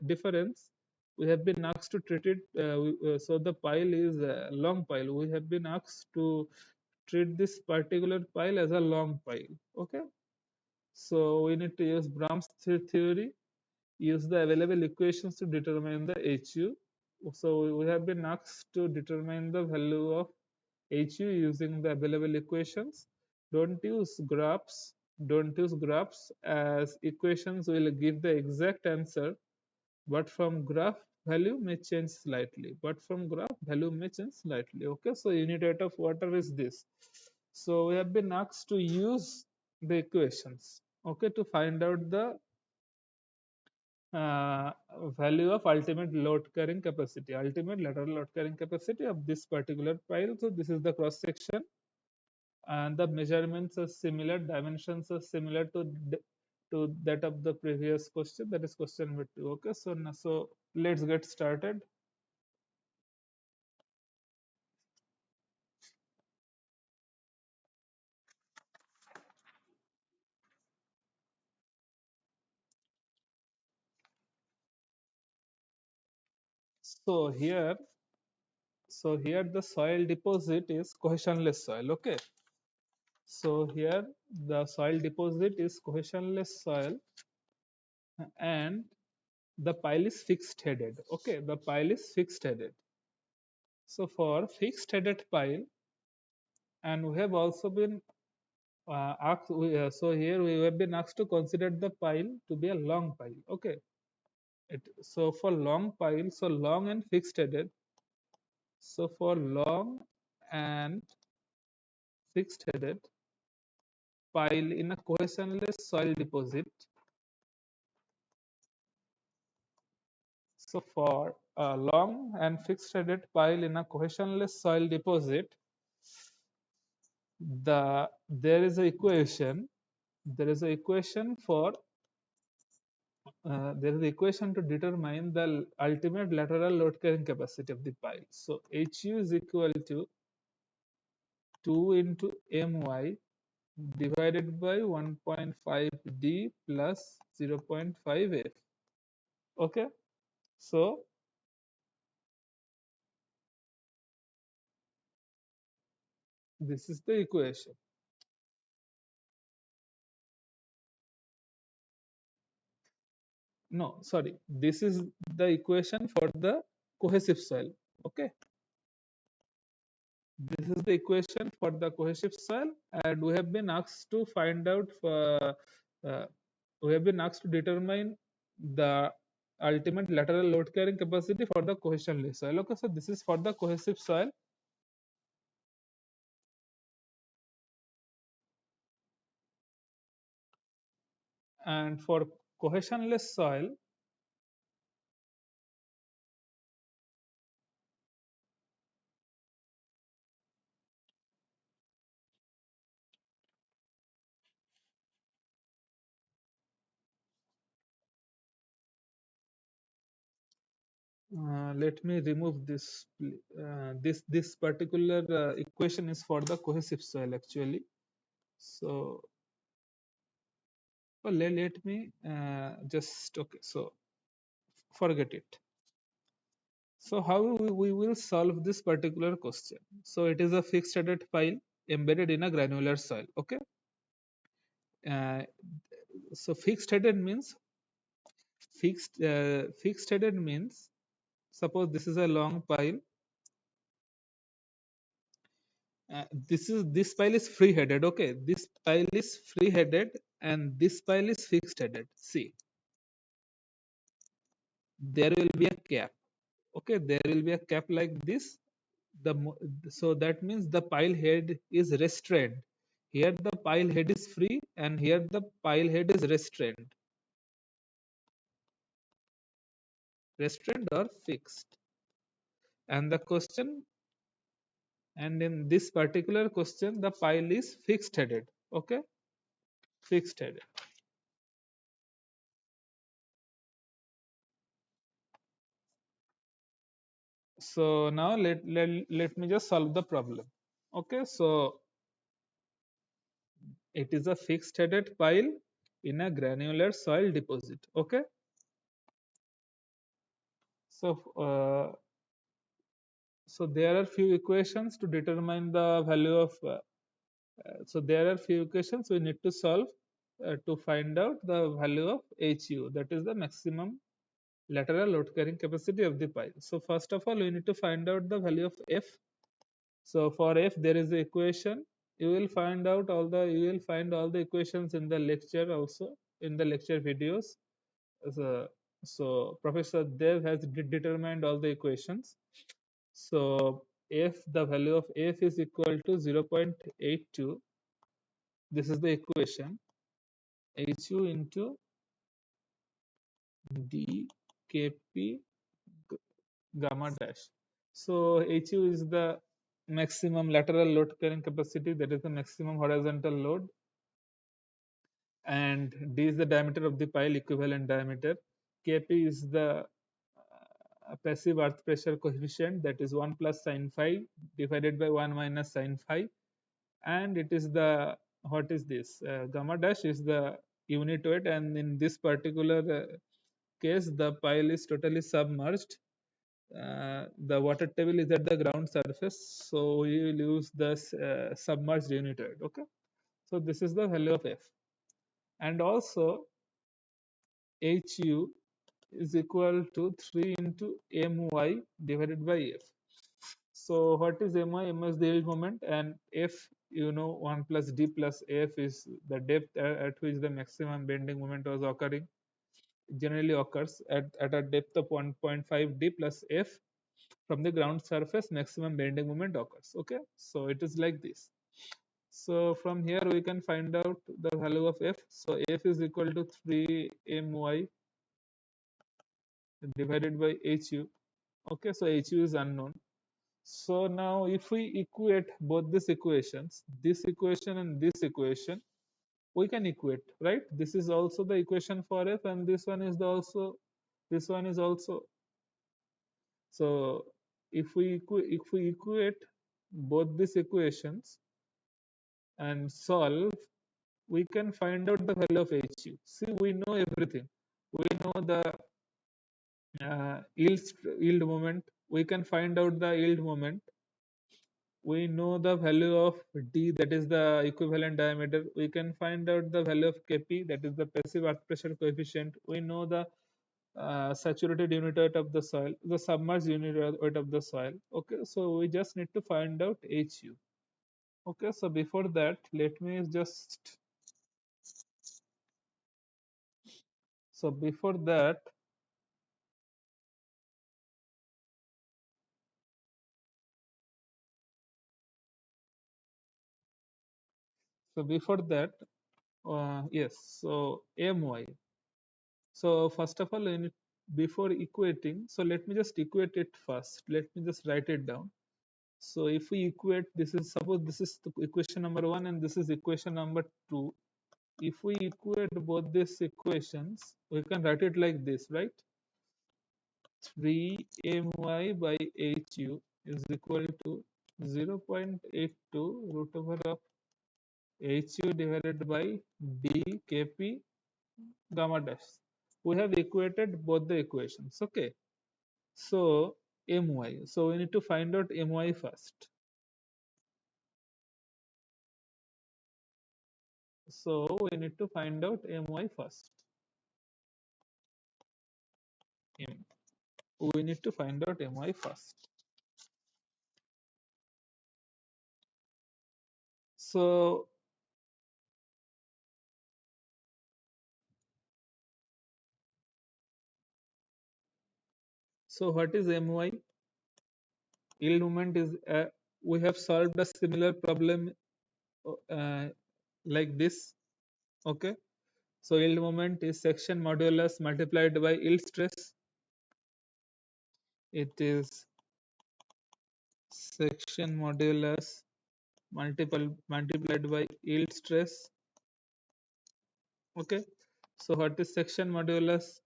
difference. We have been asked to treat it. So the pile is a long pile. We have been asked to treat this particular pile as a long pile. Okay, so we need to use Brahms theory, use the available equations to determine the HU. So we have been asked to determine the value of HU using the available equations. Don't use graphs. Don't use graphs, as equations will give the exact answer, but from graph value may change slightly. But from graph value may change slightly. Okay, so unit weight of water is this. So we have been asked to use the equations, okay, to find out the uh, value of ultimate load carrying capacity, ultimate lateral load carrying capacity of this particular pile. So this is the cross section, and the measurements are similar, dimensions are similar to that of the previous question, that is question number 2. Okay, so so let's get started. So here the soil deposit is cohesionless soil. Okay, so here the soil deposit is cohesionless soil, and the pile is fixed headed. Okay, the pile is fixed headed. So for fixed headed pile, and we have also been so here we have been asked to consider the pile to be a long pile. Okay, so for long pile, so long and fixed headed. So for long and fixed headed pile in a cohesionless soil deposit. So for a long and fixed headed pile in a cohesionless soil deposit, there is a equation. There is a equation for there is an equation to determine the ultimate lateral load carrying capacity of the pile. So HU is equal to 2 into My divided by 1.5 D plus 0.5 F. Okay, so this is the equation. No, sorry, this is the equation for the cohesive soil. Okay, this is the equation for the cohesive soil, and we have been asked to find out uh, we have been asked to determine the ultimate lateral load carrying capacity for the cohesionless soil. Okay, so this is for the cohesive soil, and for cohesionless soil, let me remove this. This particular equation is for the cohesive soil actually. So let me just okay. So forget it. So how we will solve this particular question? So it is a fixed headed file embedded in a granular soil. Okay. Uh, so fixed headed means, suppose this is a long pile. This pile is free headed. Okay, this pile is free headed and this pile is fixed headed. See, there will be a cap. Okay, there will be a cap like this. So that means the pile head is restrained. Here the pile head is free and here the pile head is restrained or fixed. And the question, and in this particular question, the pile is fixed headed. Okay, fixed headed. So now let me just solve the problem. Okay, so It is a fixed headed pile in a granular soil deposit. Okay. So there are few equations to determine the value of so there are few equations we need to solve to find out the value of HU, that is the maximum lateral load carrying capacity of the pile. So first of all we need to find out the value of F. So for F there is the equation. You will find all the equations in the lecture, also in the lecture videos. So, Professor Dev has determined all the equations. So if the value of F is equal to 0.82, this is the equation, HU into dKp gamma dash. So HU is the maximum lateral load carrying capacity, that is the maximum horizontal load, and D is the diameter of the pile, equivalent diameter. Kp is the passive earth pressure coefficient, that is 1 plus sine phi divided by 1 minus sine phi, and it is the, what is this, gamma dash is the unit weight, and in this particular case the pile is totally submerged. The water table is at the ground surface, so we will use the submerged unit weight. Okay, so this is the value of F, and also HU is equal to 3 into My divided by F. So what is My? My is the yield moment, and F, 1 plus D plus F is the depth at which the maximum bending moment was occurring. Generally occurs at a depth of 1.5 D plus F from the ground surface, maximum bending moment occurs. Okay, so it is like this. So from here we can find out the value of F. So F is equal to 3 My divided by HU. Okay, so HU is unknown. So now if we equate both these equations, this equation and this equation, we can equate, right? This is also the equation for F, and this one is this one is also. So if we equate both these equations and solve, we can find out the value of HU. See, we know everything. We know the yield moment. We can find out the yield moment. We know the value of D, that is the equivalent diameter. We can find out the value of Kp, that is the passive earth pressure coefficient. We know the saturated unit weight of the soil, the submerged unit weight of the soil. Okay, so we just need to find out HU. Okay, so before that, let me just, so before that, yes, so My. So first of all, before equating, so let me just equate it first. Let me just write it down. So if we equate, this is, suppose this is the equation number 1 and this is equation number 2. If we equate both these equations, we can write it like this, right? 3 My by Hu is equal to 0.82 root over of Hu divided by D Kp gamma dash. We have equated both the equations. Okay. So My. So we need to find out My first. So we need to find out My first. We need to find out My first. So what is My? Yield moment is, we have solved a similar problem uh, like this. Okay. So yield moment is section modulus multiplied by yield stress. It is section modulus multiplied by yield stress. Okay. So what is section modulus?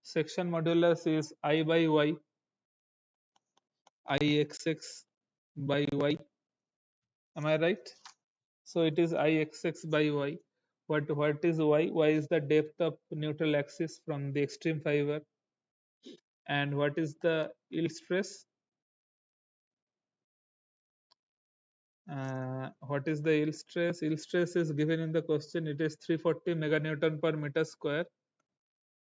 Section modulus is I by Y, Ixx by Y. Am I right? So it is Ixx by y. What is y? Y is the depth of neutral axis from the extreme fiber. And what is the yield stress? What is the yield stress? Yield stress is given in the question. It is 340 meganewton per meter square.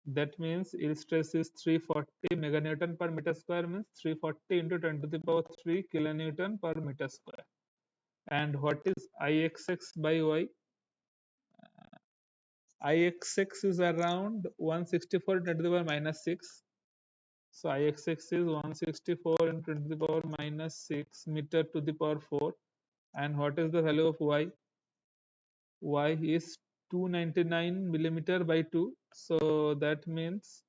That means yield stress is 340 meganewton per meter square, means 340 into 10 to the power 3 kilonewton per meter square. And what is Ixx by y? Ixx is around 164 10 to the power minus 6. So Ixx is 164 into 10 to the power minus 6 meter to the power 4. And what is the value of y? Y is 299 millimeter by 2. So that means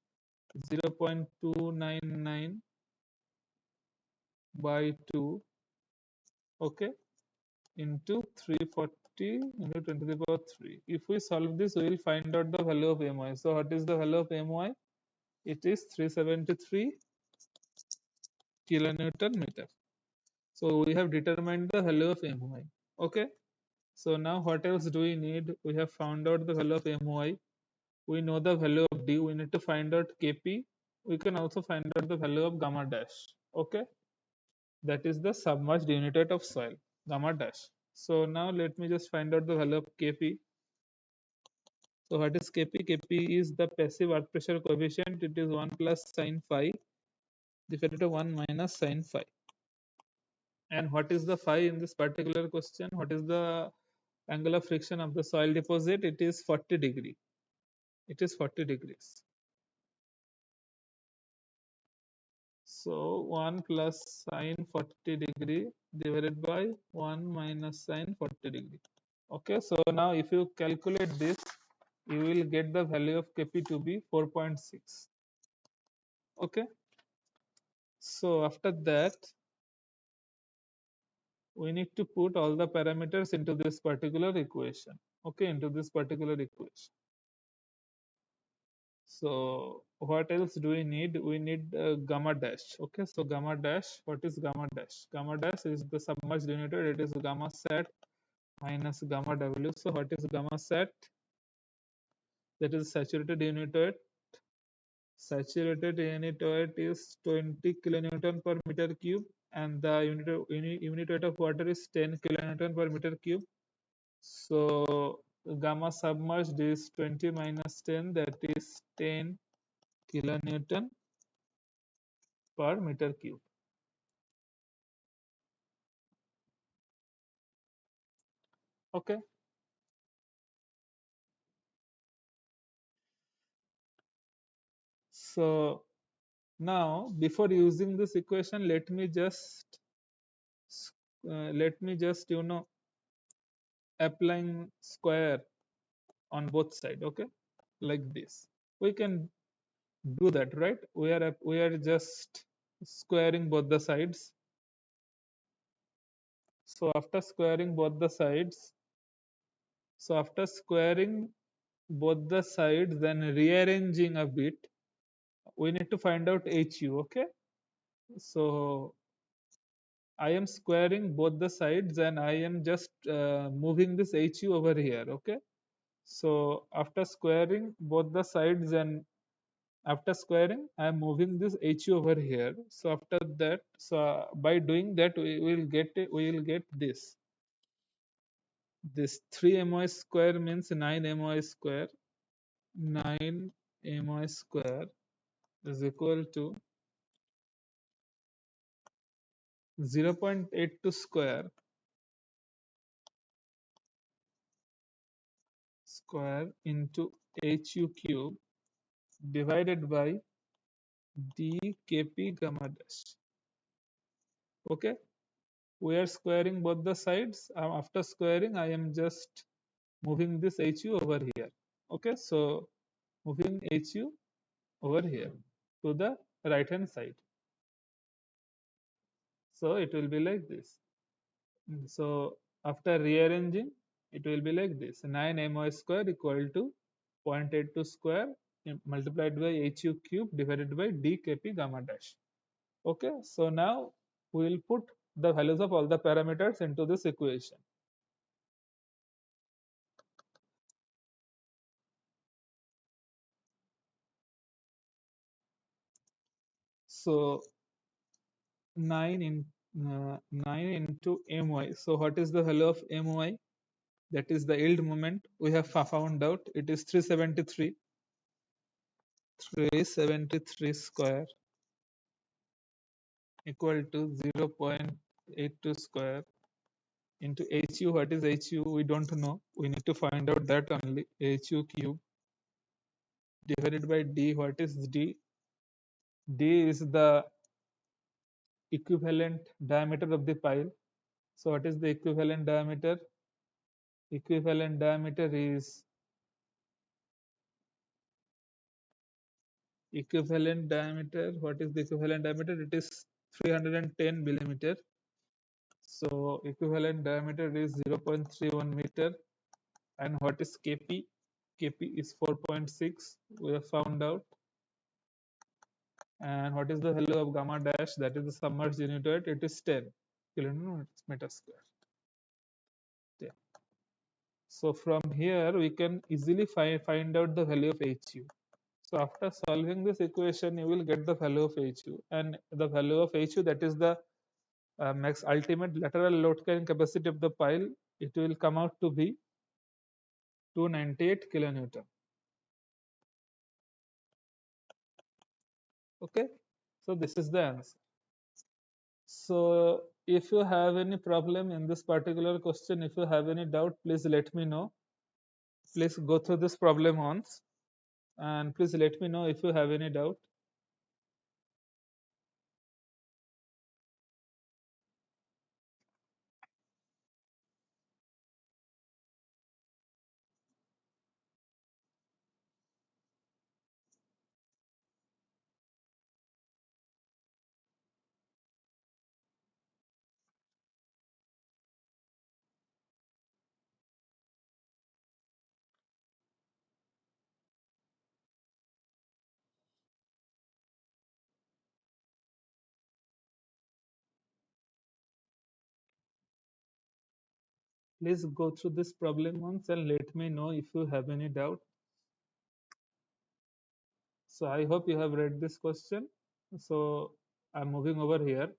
0.299 by 2, okay, into 340 into 10 to the power 3. If we solve this, we will find out the value of my. So what is the value of my? It is 373 kilonewton meter. So we have determined the value of my. Okay. So now what else do we need? We have found out the value of my. We know the value of d. We need to find out kp. We can also find out the value of gamma dash. Okay. That is the submerged unit weight of soil, gamma dash. So now let me just find out the value of kp. So what is kp? Kp is the passive earth pressure coefficient. It is 1 plus sine phi divided by 1 minus sine phi. And what is the phi in this particular question? What is the angle of friction of the soil deposit? It is 40 degree. It is 40 degrees. So 1 plus sine 40 degree divided by 1 minus sine 40 degree. Okay, so now if you calculate this, you will get the value of Kp to be 4.6. Okay, so after that, we need to put all the parameters into this particular equation. Okay, into this particular equation. So what else do we need? We need gamma dash. Okay, so gamma dash. What is gamma dash? Gamma dash is the submerged unit weight. It is gamma sat minus gamma w. So what is gamma sat? That is saturated unit weight. Saturated unit weight is 20 kilonewton per meter cube, and the unit weight of water is 10 kilonewton per meter cube. So gamma submerged is 20 minus 10, that is 10 kilonewton per meter cube. Okay. So now before using this equation, let me just applying square on both sides. Okay, like this. We can do that, right? We are just squaring both the sides. So after squaring both the sides, then rearranging a bit, we need to find out hu. Okay, so I am squaring both the sides and I am just moving this hu over here. Okay, so after squaring both the sides and after squaring I am moving this hu over here. So after that, by doing that, we will get this 3 my square means 9 my square. 9 my square is equal to 0.82 square into hu cube divided by dkp gamma dash. Okay, we are squaring both the sides. After squaring, I am just moving this hu over here. Okay, so moving hu over here to the right hand side. So it will be like this. So after rearranging, it will be like this: 9 my square equal to 0.82 square multiplied by hu cube divided by dkp gamma dash. Okay, so now we will put the values of all the parameters into this equation. So 9 into my. So what is the value of my? That is the yield moment. We have found out it is 373. 373 square equal to 0.82 square into HU. What is HU? We don't know. We need to find out that only. HU cube divided by D. What is D? D is the equivalent diameter of the pile. So what is the equivalent diameter? Equivalent diameter is equivalent diameter. What is the equivalent diameter? It is 310 millimeter. So equivalent diameter is 0.31 meter. And what is Kp? Kp is 4.6. We have found out. And what is the value of gamma dash? That is the submerged unit weight. It is 10 kilometer square. 10. So from here we can easily find out the value of HU. So after solving this equation, you will get the value of HU, and the value of HU, that is the max ultimate lateral load carrying capacity of the pile. It will come out to be 298 kilonewton. Okay, so this is the answer. So if you have any problem in this particular question, if you have any doubt, please let me know. Please go through this problem once, and please let me know if you have any doubt. Please go through this problem once and let me know if you have any doubt. So I hope you have read this question. So I'm moving over here.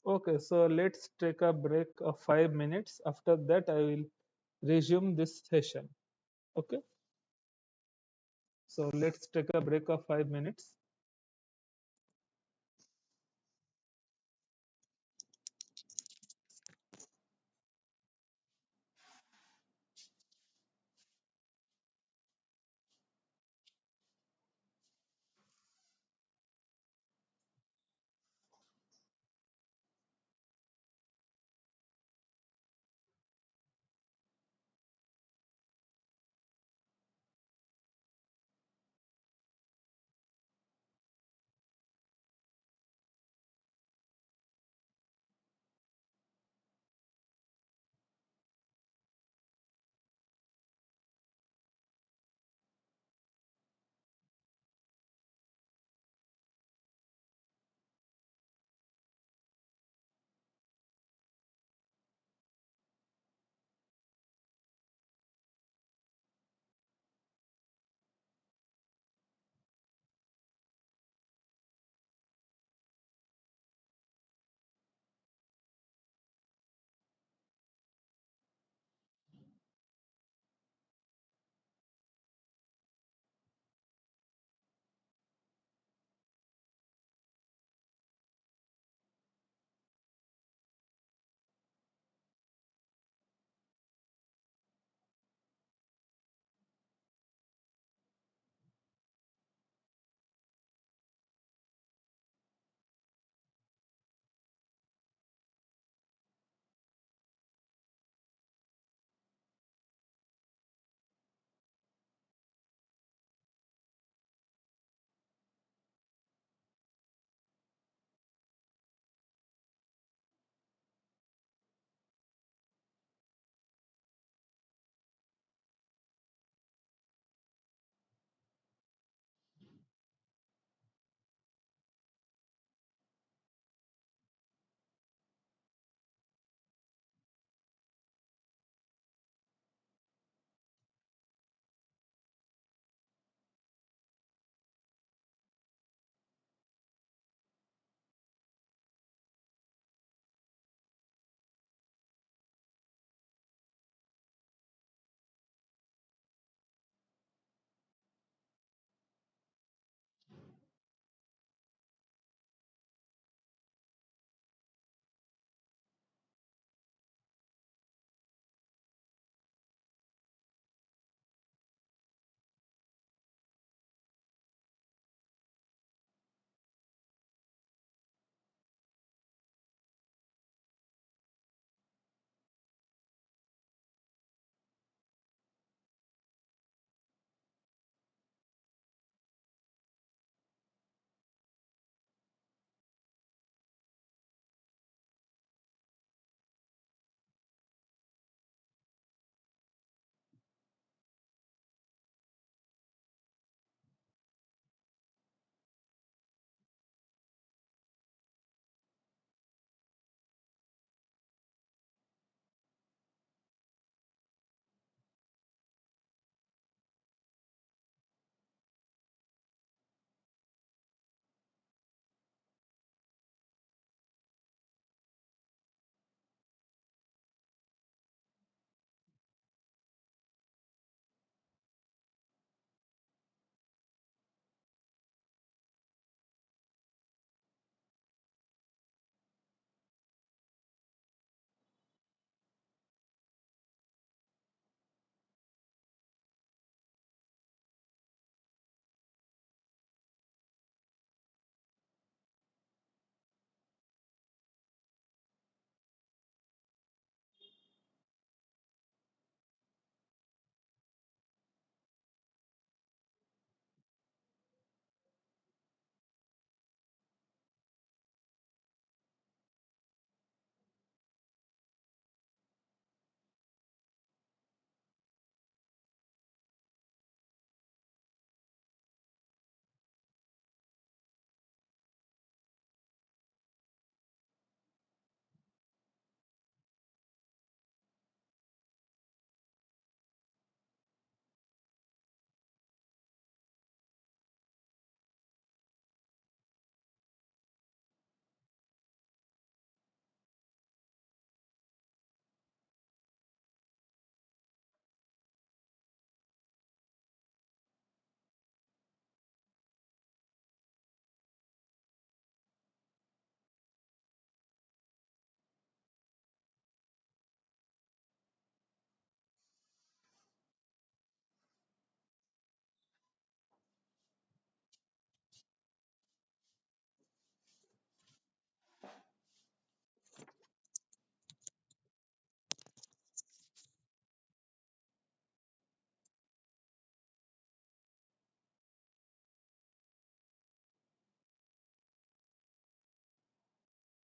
Okay, so let's take a break of 5 minutes. After that, I will resume this session. Okay, so let's take a break of 5 minutes.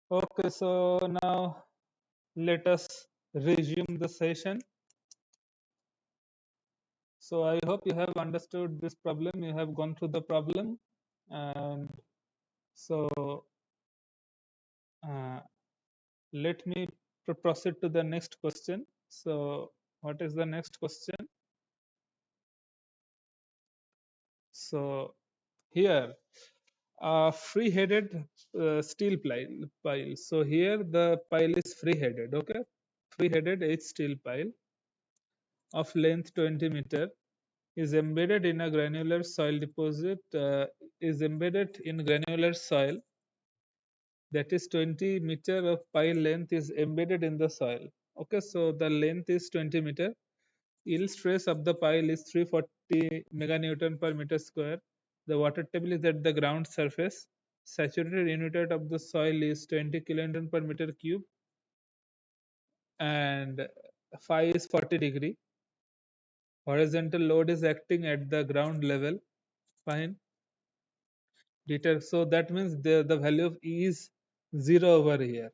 Okay, so now let us resume the session. So I hope you have understood this problem. You have gone through the problem, and so uh, let me proceed to the next question. So what is the next question? So here, a free-headed steel pile. So here the pile is free-headed. Okay, free-headed H steel pile of length 20 meter is embedded in a granular soil deposit. Is embedded in granular soil, that is 20 meter of pile length is embedded in the soil. Okay, so the length is 20 meter. Yield stress of the pile is 340 meganewton per meter square. The water table is at the ground surface. Saturated unit of the soil is 20 kilonewton per meter cube, and phi is 40 degree. Horizontal load is acting at the ground level. Fine. Detail. So that means the value of E is 0 over here.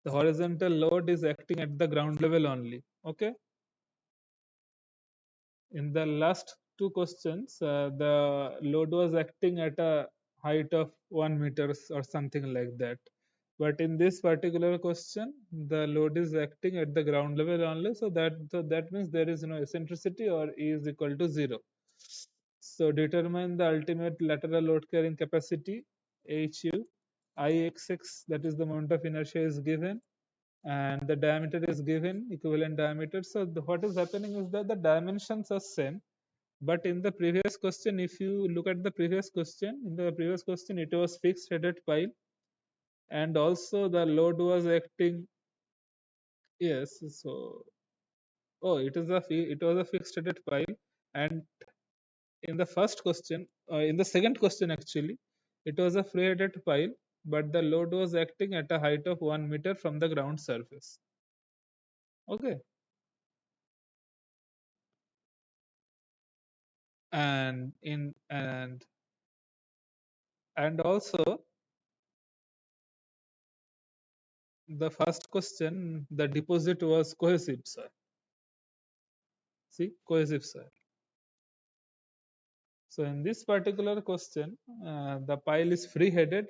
The horizontal load is acting at the ground level only. Okay. In the last two questions, the load was acting at a height of 1 meters or something like that. But in this particular question, the load is acting at the ground level only. So that means there is no eccentricity, or E is equal to 0. So determine the ultimate lateral load carrying capacity HU. Ixx, that is the moment of inertia, is given, and the diameter is given, equivalent diameter. So what is happening is that the dimensions are same, but in the previous question, if you look at the previous question, in the previous question it was fixed headed pile, and also the load was acting. Yes, so it was a fixed headed pile, and in the first question, in the second question actually, it was a free headed pile, but the load was acting at a height of 1 meter from the ground surface. Okay, and in and also the first question, the deposit was cohesive soil. See, cohesive soil. So in this particular question, the pile is free-headed,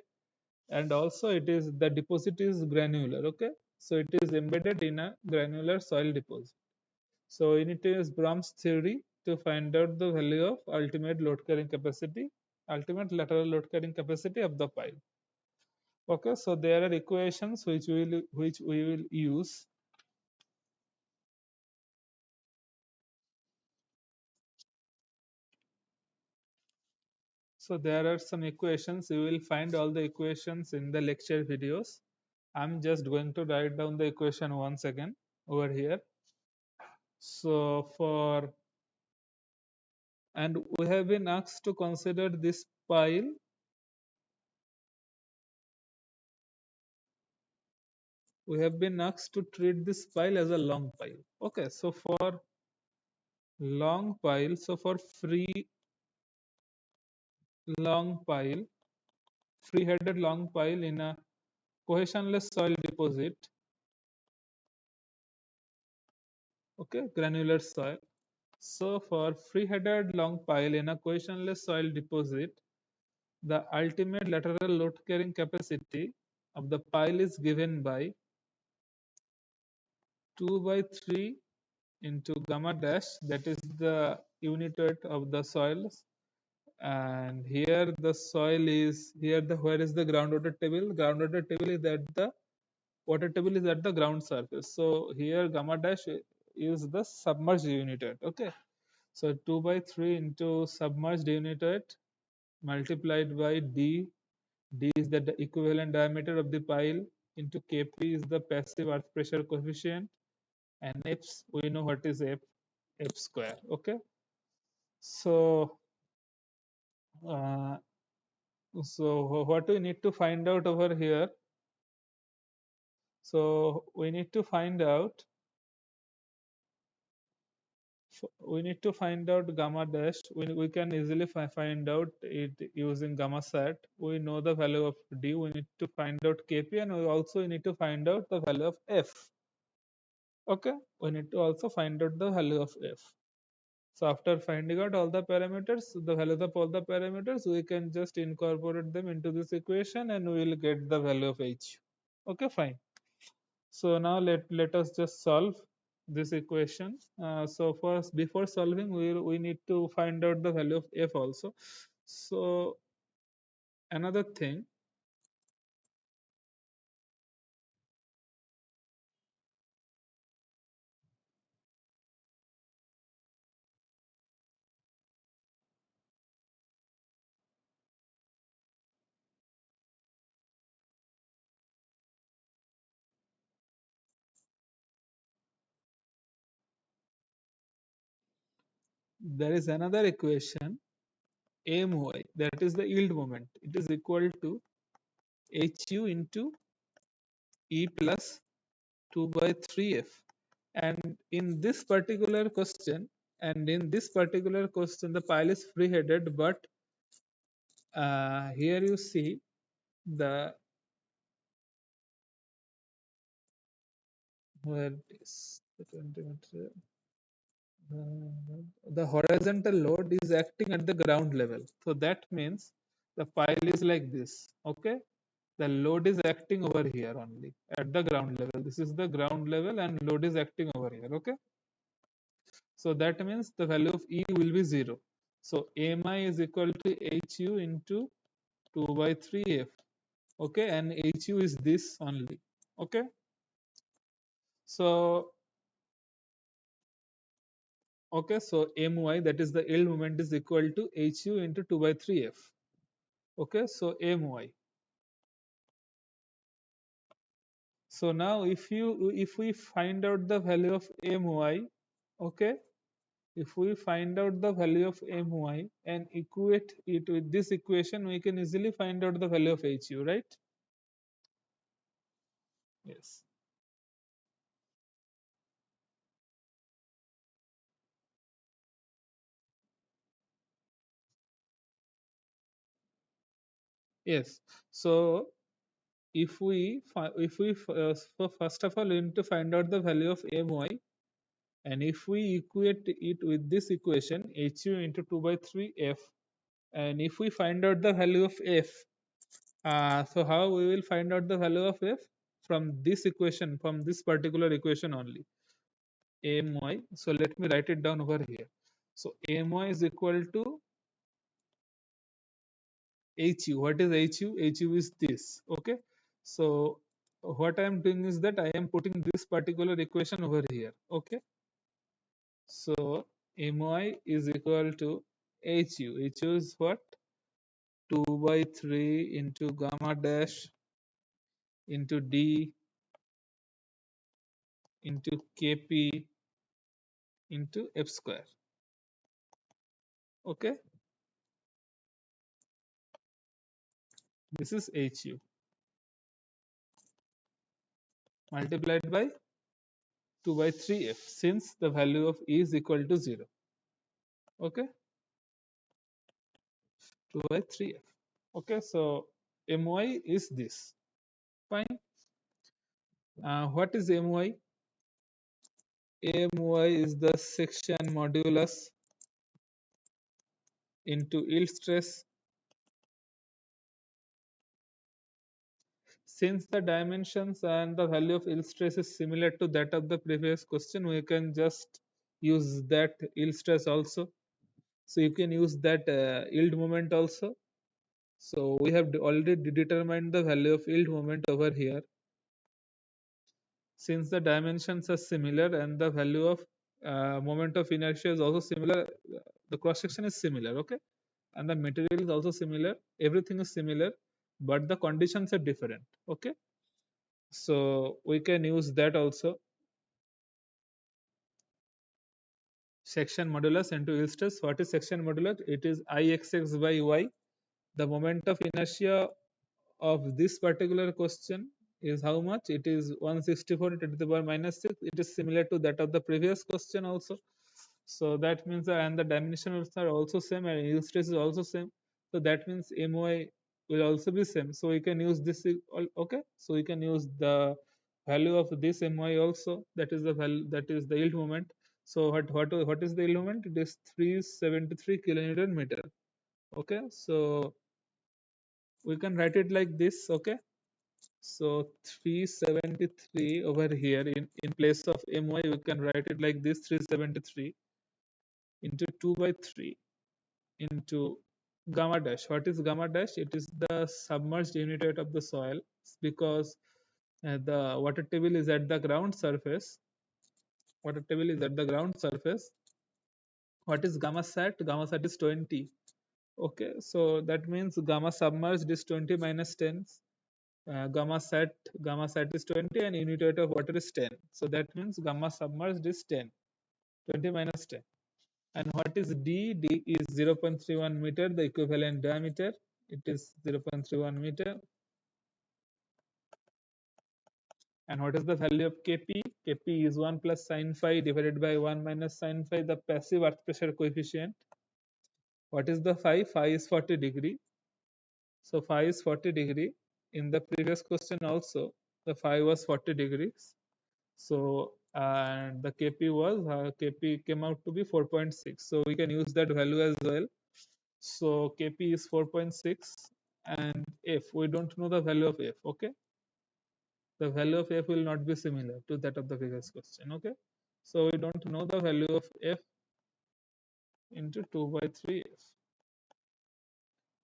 and also it is the deposit is granular. Okay, so it is embedded in a granular soil deposit. So you need to use Brahms theory to find out the value of ultimate load carrying capacity, ultimate lateral load carrying capacity of the pile. Okay, so there are equations which we will use. So there are some equations. You will find all the equations in the lecture videos. I'm just going to write down the equation once again over here. So and we have been asked to consider this pile. We have been asked to treat this pile as a long pile. Okay, so for long pile, so for free long pile, free-headed long pile in a cohesionless soil deposit, okay, granular soil. So for free-headed long pile in a cohesionless soil deposit, the ultimate lateral load carrying capacity of the pile is given by 2 by 3 into gamma dash, that is the unit weight of the soils. And here the soil is here, the where is the groundwater table? Groundwater table is at the water table is at the ground surface. So here gamma dash is the submerged unit weight. Okay, so 2 by 3 into submerged unit weight multiplied by d. D is the equivalent diameter of the pile, into Kp is the passive earth pressure coefficient, and F, we know what is F, F square. Okay, so uh, so what we need to find out over here? So we need to find out we need to find out gamma dash. We can easily find out it using gamma set. We know the value of d. We need to find out kp, and we also need to find out the value of f. Okay, we need to also find out the value of f. So after finding out all the parameters, the values of all the parameters, we can just incorporate them into this equation, and we will get the value of h. Okay, fine. So now let us just solve this equation. So first, before solving, we need to find out the value of f also. So another thing, there is another equation AMY, that is the yield moment. It is equal to HU into E plus 2 by 3F. And in this particular question, the pile is free headed, but here you see the where it is the 20 meter. The horizontal load is acting at the ground level. So that means the pile is like this. Okay. The load is acting over here only at the ground level. This is the ground level and load is acting over here. Okay. So that means the value of E will be 0. So AMI is equal to HU into 2 by 3F. Okay. And HU is this only. Okay. So okay, so my, that is the yield moment, is equal to hu into 2 by 3f. Okay, so my. So now if we find out the value of my, okay, if we find out the value of my and equate it with this equation, we can easily find out the value of hu, right? Yes. Yes. So so first of all, we need to find out the value of my. And if we equate it with this equation, hu into 2 by 3f, and if we find out the value of f, so how we will find out the value of f? From this equation, from this particular equation only, my. So let me write it down over here. So my is equal to hu. What is hu? Hu is this. Okay. So what I am doing is that I am putting this particular equation over here. Okay. So my is equal to hu. Hu is what? 2 by 3 into gamma dash into d into kp into f square. Okay, this is hu multiplied by 2 by 3f, since the value of e is equal to 0. Okay, 2 by 3f. Okay, so my is this. Fine. What is my? My is the section modulus into yield stress. Since the dimensions and the value of yield stress is similar to that of the previous question, we can just use that yield stress also. So you can use that yield moment also. So we have already determined the value of yield moment over here. Since the dimensions are similar and the value of moment of inertia is also similar, the cross section is similar. Okay, and the material is also similar. Everything is similar, but the conditions are different. Okay, so we can use that also. Section modulus into yield stress. What is section modulus? It is Ixx by y. The moment of inertia of this particular question is how much? It is 164 to the power minus 6. It is similar to that of the previous question also. So that means that, and the dimensions are also same and yield stress is also same. So that means My will also be same. So we can use this. Okay. So we can use the value of this My also. That is the value. That is the yield moment. So what is the yield moment? It is 373 kilonewton meter. Okay. So we can write it like this. Okay. So 373 over here in place of My, we can write it like this: 373 into 2 by 3 into gamma dash. What is gamma dash? It is the submerged unit weight of the soil, because the water table is at the ground surface. Water table is at the ground surface. What is gamma sat? Gamma sat is 20. Okay, so that means gamma submerged is 20 minus 10. Gamma sat is 20 and unit weight of water is 10. So that means gamma submerged is 10. 20 minus 10. And what is D? D is 0.31 meter, the equivalent diameter. It is 0.31 meter. And what is the value of Kp? Kp is 1 plus sine phi divided by 1 minus sine phi, the passive earth pressure coefficient. What is the phi? Phi is 40 degree. So phi is 40 degree. In the previous question also, the phi was 40 degrees. So and the Kp came out to be 4.6. So we can use that value as well. So Kp is 4.6 and F, we don't know the value of F. Okay, the value of F will not be similar to that of the previous question. Okay, so we don't know the value of F into 2 by 3F.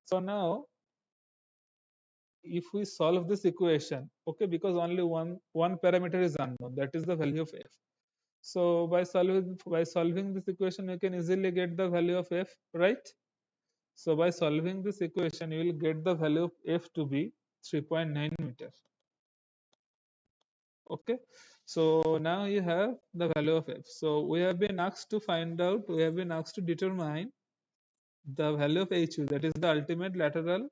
So now if we solve this equation, okay, because only one parameter is unknown, that is the value of F. So by solving this equation, you can easily get the value of F, right? So by solving this equation, you will get the value of F to be 3.9 meters. Okay, so now you have the value of F. So we have been asked to determine the value of HU, that is the ultimate lateral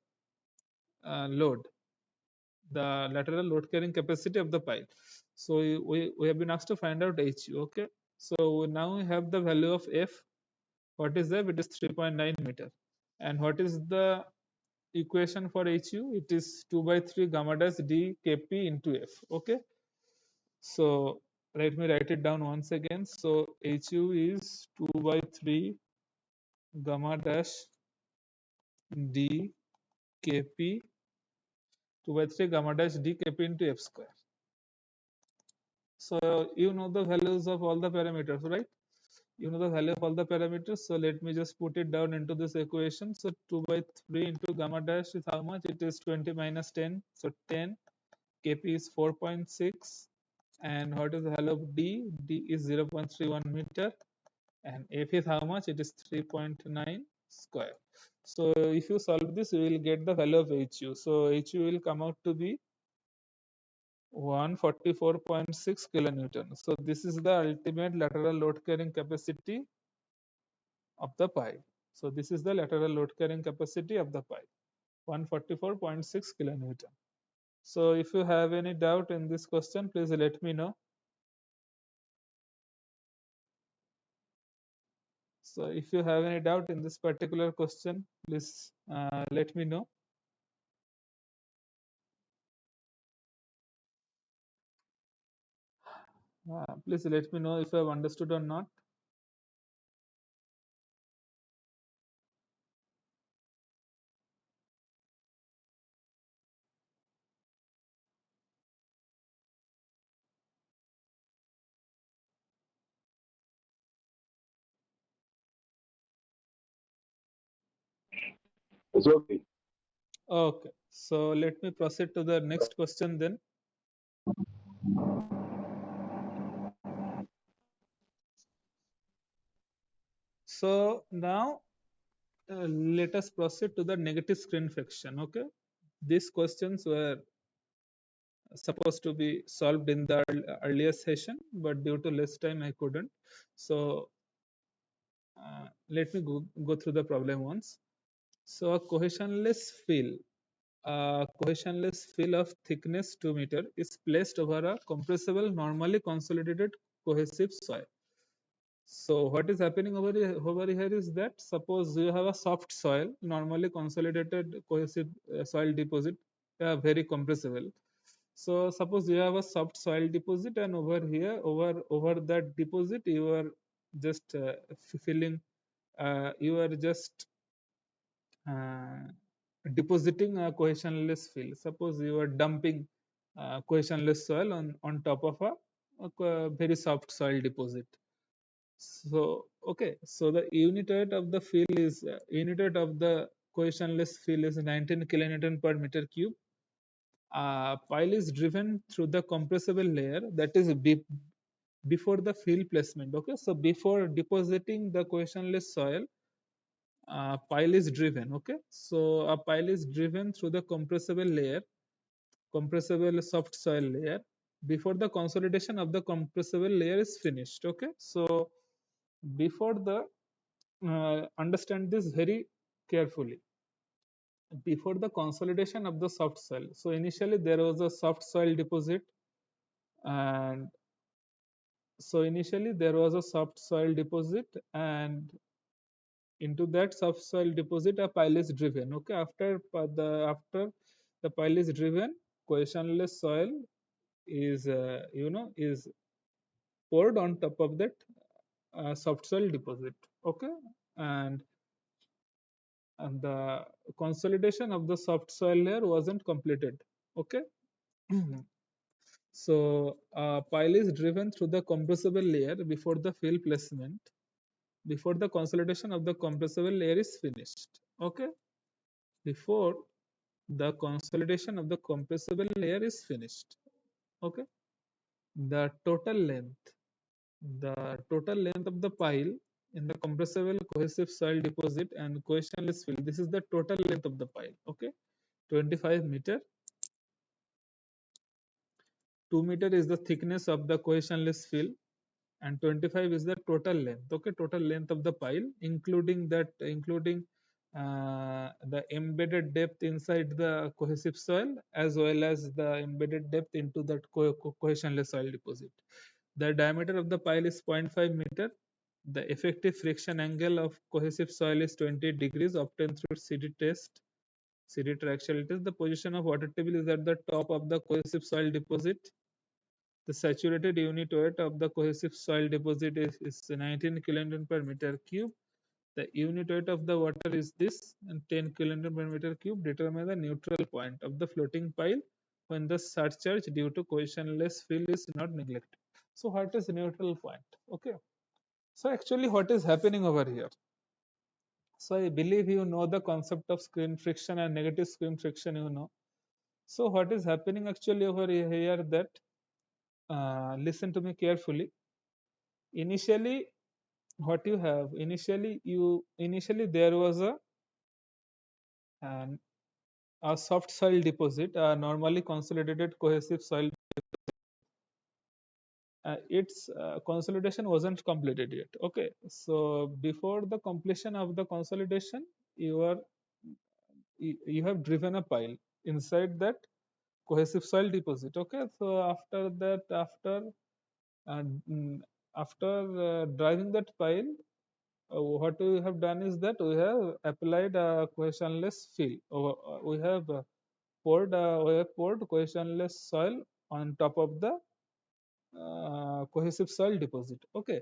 load, the lateral load carrying capacity of the pipe. So we have been asked to find out HU. Okay, so now we have the value of F. What is F? It is 3.9 meter. And what is the equation for HU? It is 2 by 3 gamma dash d Kp into F. Okay, so let me write it down once again. So HU is 2 by 3 gamma dash d Kp, 2 by 3 gamma dash d Kp into F square. So you know the values of all the parameters, right? You know the value of all the parameters. So let me just put it down into this equation. So 2 by 3 into gamma dash is how much? It is 20 minus 10. So 10. Kp is 4.6. And what is the value of d? D is 0.31 meter. And F is how much? It is 3.9 square. So if you solve this, you will get the value of HU. So HU will come out to be 144.6 kilonewton. So this is the ultimate lateral load carrying capacity of the pipe. So this is the lateral load carrying capacity of the pipe, 144.6 kilonewton. So if you have any doubt in this question, please let me know. So if you have any doubt in this particular question, please let me know. Please let me know if you have understood or not. It's okay. Okay, so let me proceed to the next question then. So now let us proceed to the negative screen friction. Okay, these questions were supposed to be solved in the earlier session, but due to less time I couldn't. So let me go through the problem once. So a cohesionless fill of thickness 2 meter is placed over a compressible normally consolidated cohesive soil. So what is happening over here is that suppose you have a soft soil, normally consolidated cohesive soil deposit, very compressible. So suppose you have a soft soil deposit, and over here, over that deposit, you are just filling, you are just uh, depositing a cohesionless fill. Suppose you are dumping cohesionless soil on top of a very soft soil deposit. So okay, so the unit weight of the fill is unit weight of the cohesionless fill is 19 kilonewton per meter cube. Pile is driven through the compressible layer, that is before the fill placement. Okay, so before depositing the cohesionless soil, pile is driven. Okay, so a pile is driven through the compressible soft soil layer before the consolidation of the compressible layer is finished. Okay, so before the understand this very carefully. Before the consolidation of the soft soil, so initially there was a soft soil deposit, and so initially there was a soft soil deposit, and into that soft soil deposit a pile is driven. Okay, after the pile is driven, cohesionless soil is is poured on top of that soft soil deposit. Okay, and and the consolidation of the soft soil layer wasn't completed. Okay. So pile is driven through the compressible layer before the fill placement, before the consolidation of the compressible layer is finished. Okay, before the consolidation of the compressible layer is finished. Okay, the total length, the total length of the pile in the compressible cohesive soil deposit and cohesionless fill, this is the total length of the pile. Okay, 25 meter. 2 meter is the thickness of the cohesionless fill, and 25 is the total length. Okay, total length of the pile, including the embedded depth inside the cohesive soil, as well as the embedded depth into that cohesionless soil deposit. The diameter of the pile is 0.5 meter. The effective friction angle of cohesive soil is 20 degrees obtained through CD test. CD triaxial test. The position of water table is at the top of the cohesive soil deposit. The saturated unit weight of the cohesive soil deposit is 19 kilonewton per meter cube. The unit weight of the water is this, and 10 kilonewton per meter cube. Determine the neutral point of the floating pile when the surcharge due to cohesionless fill is not neglected. So what is neutral point? Okay. So actually what is happening over here? So I believe you know the concept of screen friction and negative screen friction, you know. So what is happening actually over here that, listen to me carefully. Initially, what you have, initially there was an, a soft soil deposit, normally consolidated cohesive soil. Its consolidation wasn't completed yet. Okay, so before the completion of the consolidation, you have driven a pile inside that cohesive soil deposit. Okay, so after that, uh, mm, after driving that pile, what we have done is that we have applied a cohesionless fill. We have poured cohesionless soil on top of the cohesive soil deposit. Okay,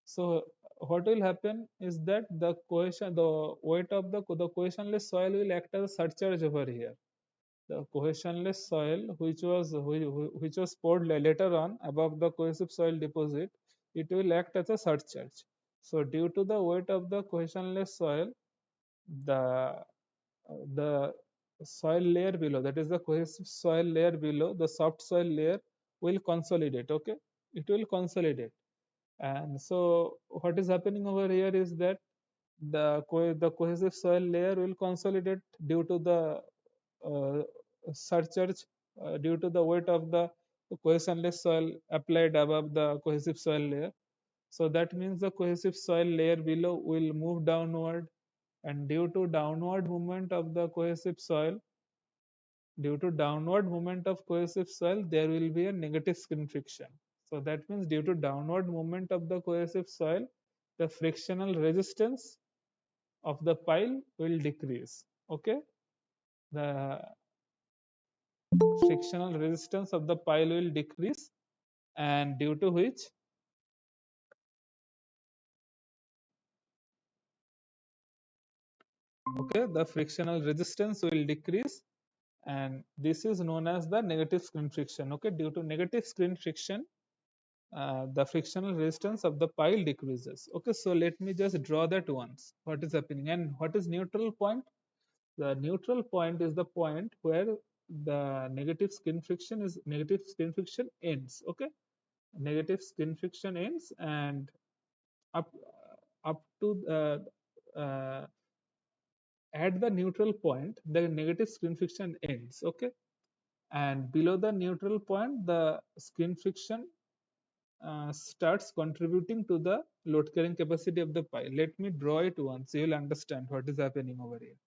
so what will happen is that the weight of the cohesionless soil will act as a surcharge over here. The cohesionless soil, which was poured later on above the cohesive soil deposit, it will act as a surcharge. So due to the weight of the cohesionless soil, the the soil layer below, that is the cohesive soil layer below, the soft soil layer will consolidate. Okay, it will consolidate. And so what is happening over here is that the cohesive soil layer will consolidate due to the uh, surcharge, due to the weight of the cohesionless soil applied above the cohesive soil layer. So that means the cohesive soil layer below will move downward, and due to downward movement of cohesive soil, there will be a negative skin friction. So that means due to downward movement of the cohesive soil, the frictional resistance of the pile will decrease. Okay, the frictional resistance of the pile will decrease, and due to which the frictional resistance will decrease, and this is known as the negative screen friction. Okay, due to negative screen friction, the frictional resistance of the pile decreases. Okay, so let me just draw that once. What is happening, and what is neutral point? The neutral point is the point where the negative skin friction ends. Okay, negative skin friction ends, and up up to at the neutral point, the negative skin friction ends. Okay, and below the neutral point, the skin friction starts contributing to the load carrying capacity of the pile. Let me draw it once, you will understand what is happening over here.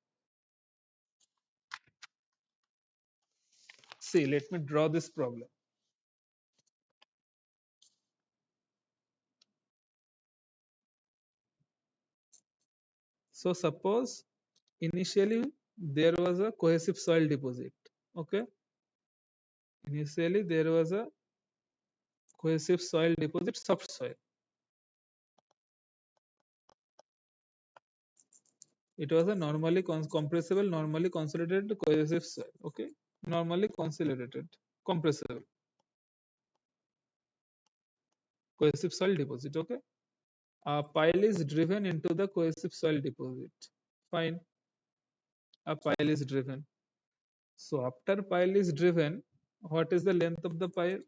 See, let me draw this problem. So suppose initially there was a cohesive soil deposit. Okay, initially there was a cohesive soil deposit, subsoil. It was a normally compressible, normally consolidated cohesive soil. Okay, normally consolidated, compressible cohesive soil deposit. Okay, a pile is driven into the cohesive soil deposit. Fine, a pile is driven. So after pile is driven, what is the length of the pile?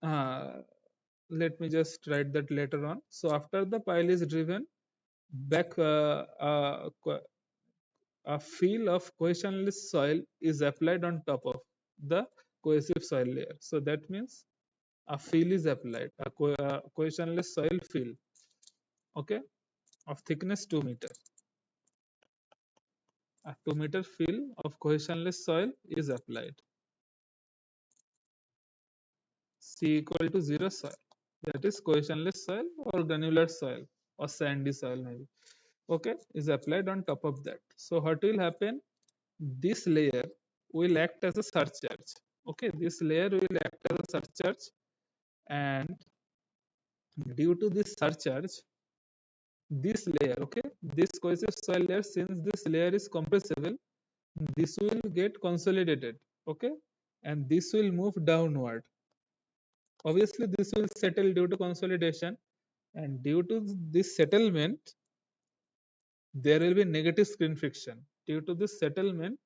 Uh, Let me just write that later on. So after the pile is driven, back a fill of cohesionless soil is applied on top of the cohesive soil layer. So that means a fill is applied, a cohesionless soil fill, okay, of thickness 2 meter. A 2 meter fill of cohesionless soil is applied. C equal to 0 soil. That is cohesionless soil or granular soil or sandy soil maybe. Okay, is applied on top of that. So what will happen? This layer will act as a surcharge. Okay, this layer will act as a surcharge, and due to this surcharge, this layer, okay, this cohesive soil layer, since this layer is compressible, this will get consolidated. Okay, and this will move downward. Obviously, this will settle due to consolidation, and due to this settlement, there will be negative screen friction. Due to this settlement,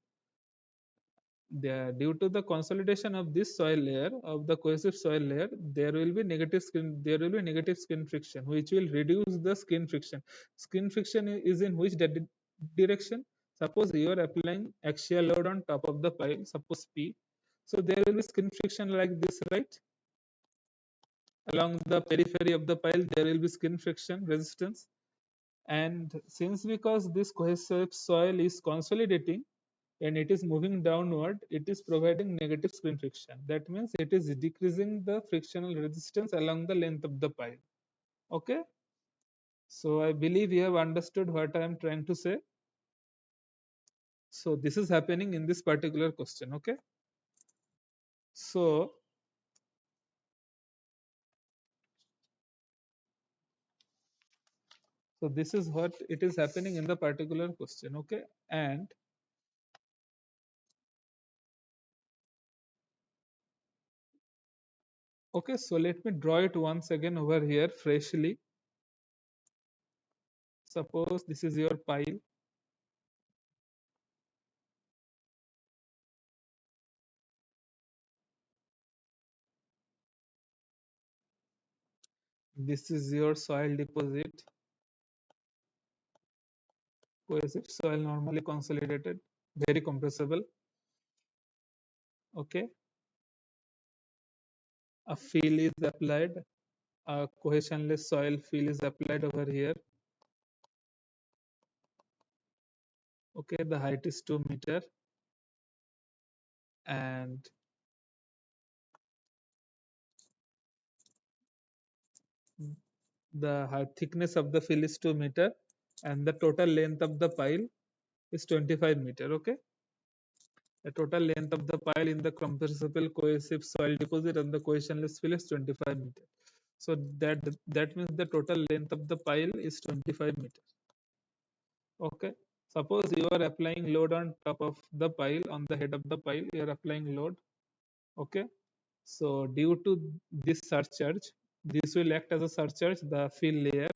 due to the consolidation of this soil layer, of the cohesive soil layer, there will be negative skin friction, which will reduce the skin friction. Skin friction is in which direction? Suppose you are applying axial load on top of the pile, suppose P, so there will be skin friction like this, right? Along the periphery of the pile there will be skin friction resistance, and since because this cohesive soil is consolidating and it is moving downward, it is providing negative skin friction. That means it is decreasing the frictional resistance along the length of the pile. Okay, so I believe you have understood what I am trying to say. So this is happening in this particular question. Okay, so this is what it is happening in the particular question. Okay, and okay, so let me draw it once again over here freshly. Suppose this is your pile. This is your soil deposit, cohesive soil normally consolidated, very compressible. Okay, a fill is applied, a cohesionless soil fill is applied over here. Okay, the height is 2 meter, and the thickness of the fill is 2 meter, and the total length of the pile is 25 meter. Okay, the total length of the pile in the compressible cohesive soil deposit and the cohesionless fill is 25 meter. So that means the total length of the pile is 25 meter. Okay, suppose you are applying load on top of the pile, on the head of the pile you are applying load. Okay, so due to this surcharge, this will act as a surcharge, the fill layer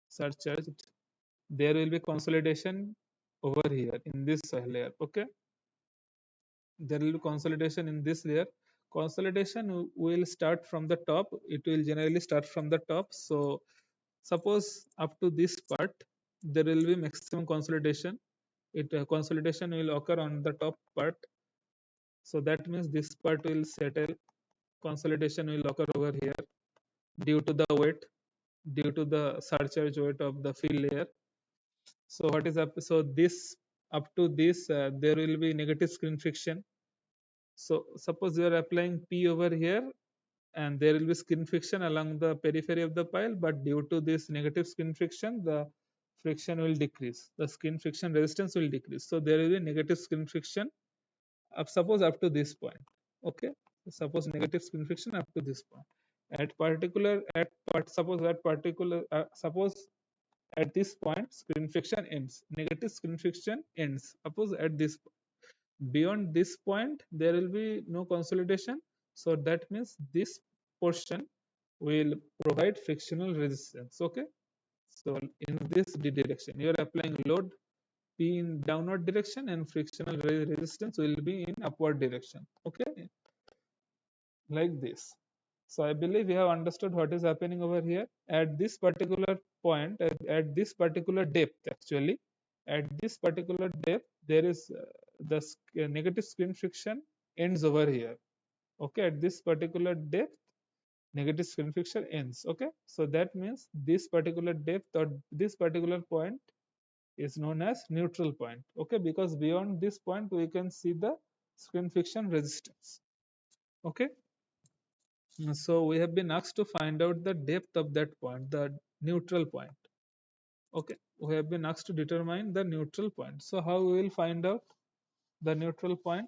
surcharged, there will be consolidation over here in this soil layer. Okay, there will be consolidation in this layer. Consolidation will start from the top, it will generally start from the top. So suppose up to this part there will be maximum consolidation. Consolidation will occur on the top part, so that means this part will settle. Consolidation will occur over here due to the weight, due to the surcharge weight of the fill layer. So what is up? So this up to this there will be negative screen friction. So suppose you are applying P over here, and there will be skin friction along the periphery of the pile, but due to this negative skin friction, the friction will decrease. The skin friction resistance will decrease. So there will be negative skin friction suppose up to this point. Okay, suppose negative skin friction up to this point. Suppose at this point skin friction ends. Negative skin friction ends. Suppose at this beyond this point there will be no consolidation, so that means this portion will provide frictional resistance. Okay, so in this direction you are applying load P in downward direction and frictional resistance will be in upward direction. Okay, like this. So I believe you have understood what is happening over here at this particular point, at this particular depth. Actually, at this particular depth there is negative screen friction ends over here. Okay, at this particular depth negative screen friction ends. Okay, so that means this particular depth or this particular point is known as neutral point. Okay, because beyond this point we can see the screen friction resistance. Okay, so we have been asked to find out the depth of that point, the neutral point. Okay, we have been asked to determine the neutral point. So how we will find out the neutral point?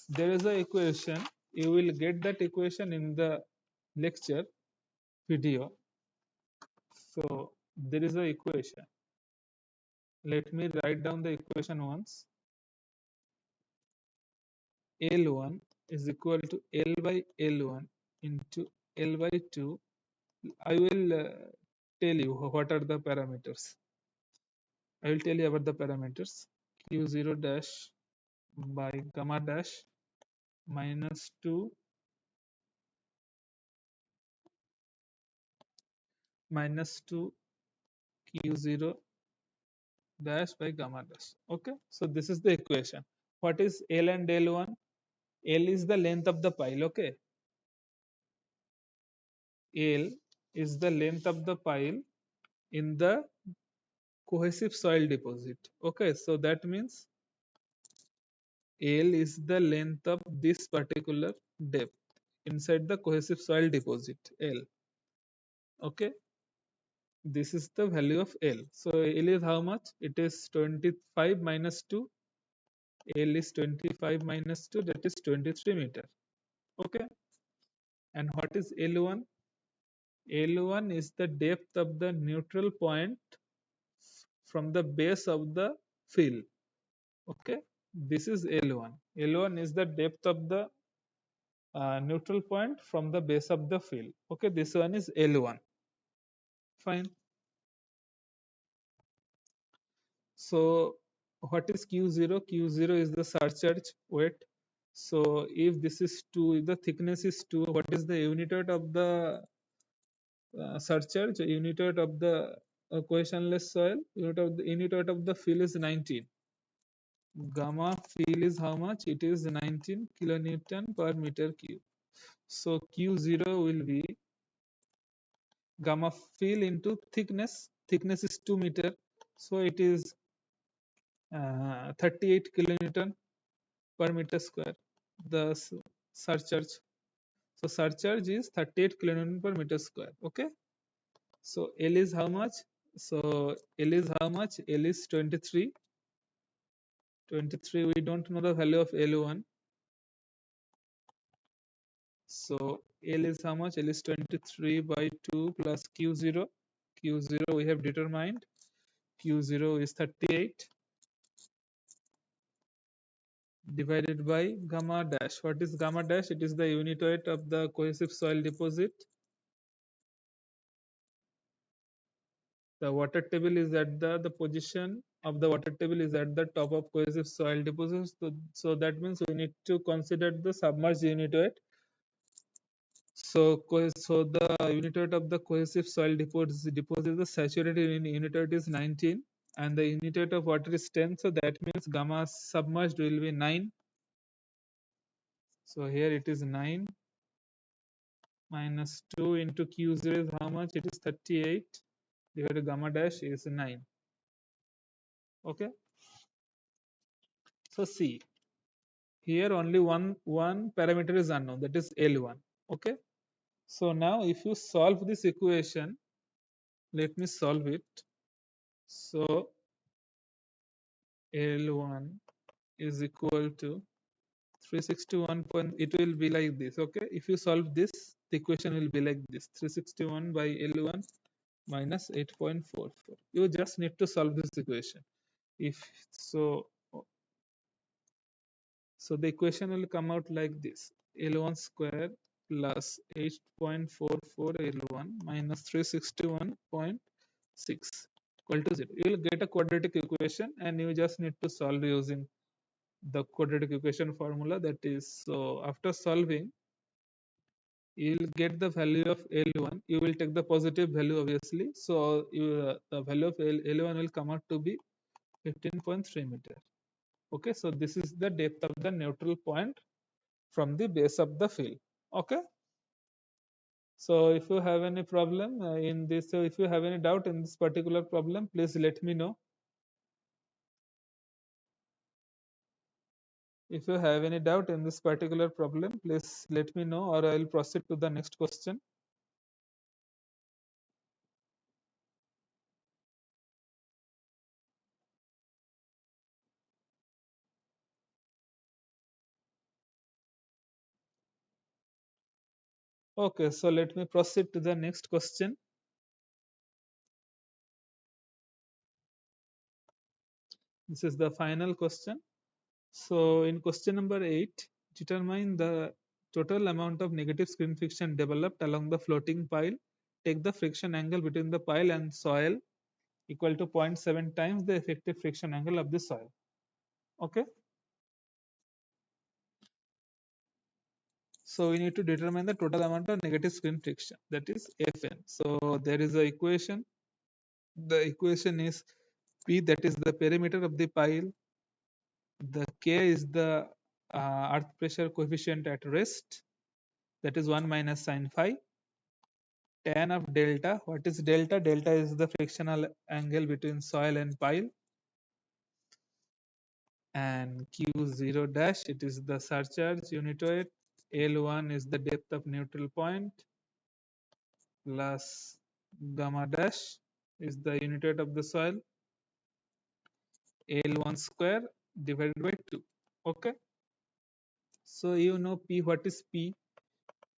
There is a equation. You will get that equation in the lecture video. So there is a equation. Let me write down the equation once. L1 is equal to L by L1 into L by 2. I will tell you what are the parameters. I will tell you about the parameters. Q0 dash by gamma dash minus 2 minus 2 Q0 dash by gamma dash. Okay, so this is the equation. What is L and L1? L is the length of the pile. Okay, L is the length of the pile in the cohesive soil deposit. Okay, so that means L is the length of this particular depth inside the cohesive soil deposit L. Okay, this is the value of L. So L is how much? It is 25 minus 2. L is 25 minus 2, that is 23 meter. Okay, and what is L1? L1 is the depth of the neutral point from the base of the fill. Okay, this is L1. L1 is the depth of the neutral point from the base of the fill. Okay, this one is L1. Fine. So what is Q0? Q0 is the surcharge weight. So if this is 2, if the thickness is 2, what is the unit weight of the surcharge? Unit weight of the cohesionless soil? Unit weight of the fill is 19. Gamma fill is how much? It is 19 kilonewton per meter cube. So Q0 will be gamma fill into thickness. Thickness is 2 meter. So it is 38 kilonewton per meter square, the surcharge. So surcharge is 38 kilonewton per meter square. Okay. So L is how much? So L is how much? L is 23. 23. We don't know the value of L1. So L is how much? L is 23 by 2 plus Q0. Q0 we have determined. Q0 is 38 divided by gamma dash. What is gamma dash? It is the unit weight of the cohesive soil deposit. The water table is at the position of the water table is at the top of cohesive soil deposits. So that means we need to consider the submerged unit weight. So the unit weight of the cohesive soil deposit the saturated unit weight is 19 and the unit weight of water is 10. So that means gamma submerged will be 9. So here it is 9 minus 2 into Q0 is how much? It is 38 divided gamma dash is 9. Okay. So see, here only one parameter is unknown, that is L1. Okay. So now if you solve this equation, let me solve it. So L1 is equal to 361 point, it will be like this. Okay, if you solve this, the equation will be like this: 361 by L1 minus 8.44. You just need to solve this equation. If so, so the equation will come out like this: L1 square plus 8.44 L1 minus 361.6 equal to 0. You will get a quadratic equation and you just need to solve using the quadratic equation formula. That is, so after solving, you will get the value of L1. You will take the positive value obviously. So the value of L1 will come out to be 15.3 meter. Okay, so this is the depth of the neutral point from the base of the field. Okay. So if you have any problem in this, so if you have any doubt in this particular problem, please let me know. If you have any doubt in this particular problem, please let me know, or I will proceed to the next question. Okay, so let me proceed to the next question. This is the final question. So in question number 8, determine the total amount of negative screen friction developed along the floating pile. Take the friction angle between the pile and soil equal to 0.7 times the effective friction angle of the soil. Okay. So we need to determine the total amount of negative screen friction, that is Fn. So there is a equation. The equation is P, that is the perimeter of the pile. The K is the earth pressure coefficient at rest, that is 1 minus sine phi. Tan of delta, what is delta? Delta is the frictional angle between soil and pile. And Q0 dash, it is the surcharge unit weight. L1 is the depth of neutral point, plus gamma dash is the unit weight of the soil. L1 square divided by 2. Okay. So you know P, what is P?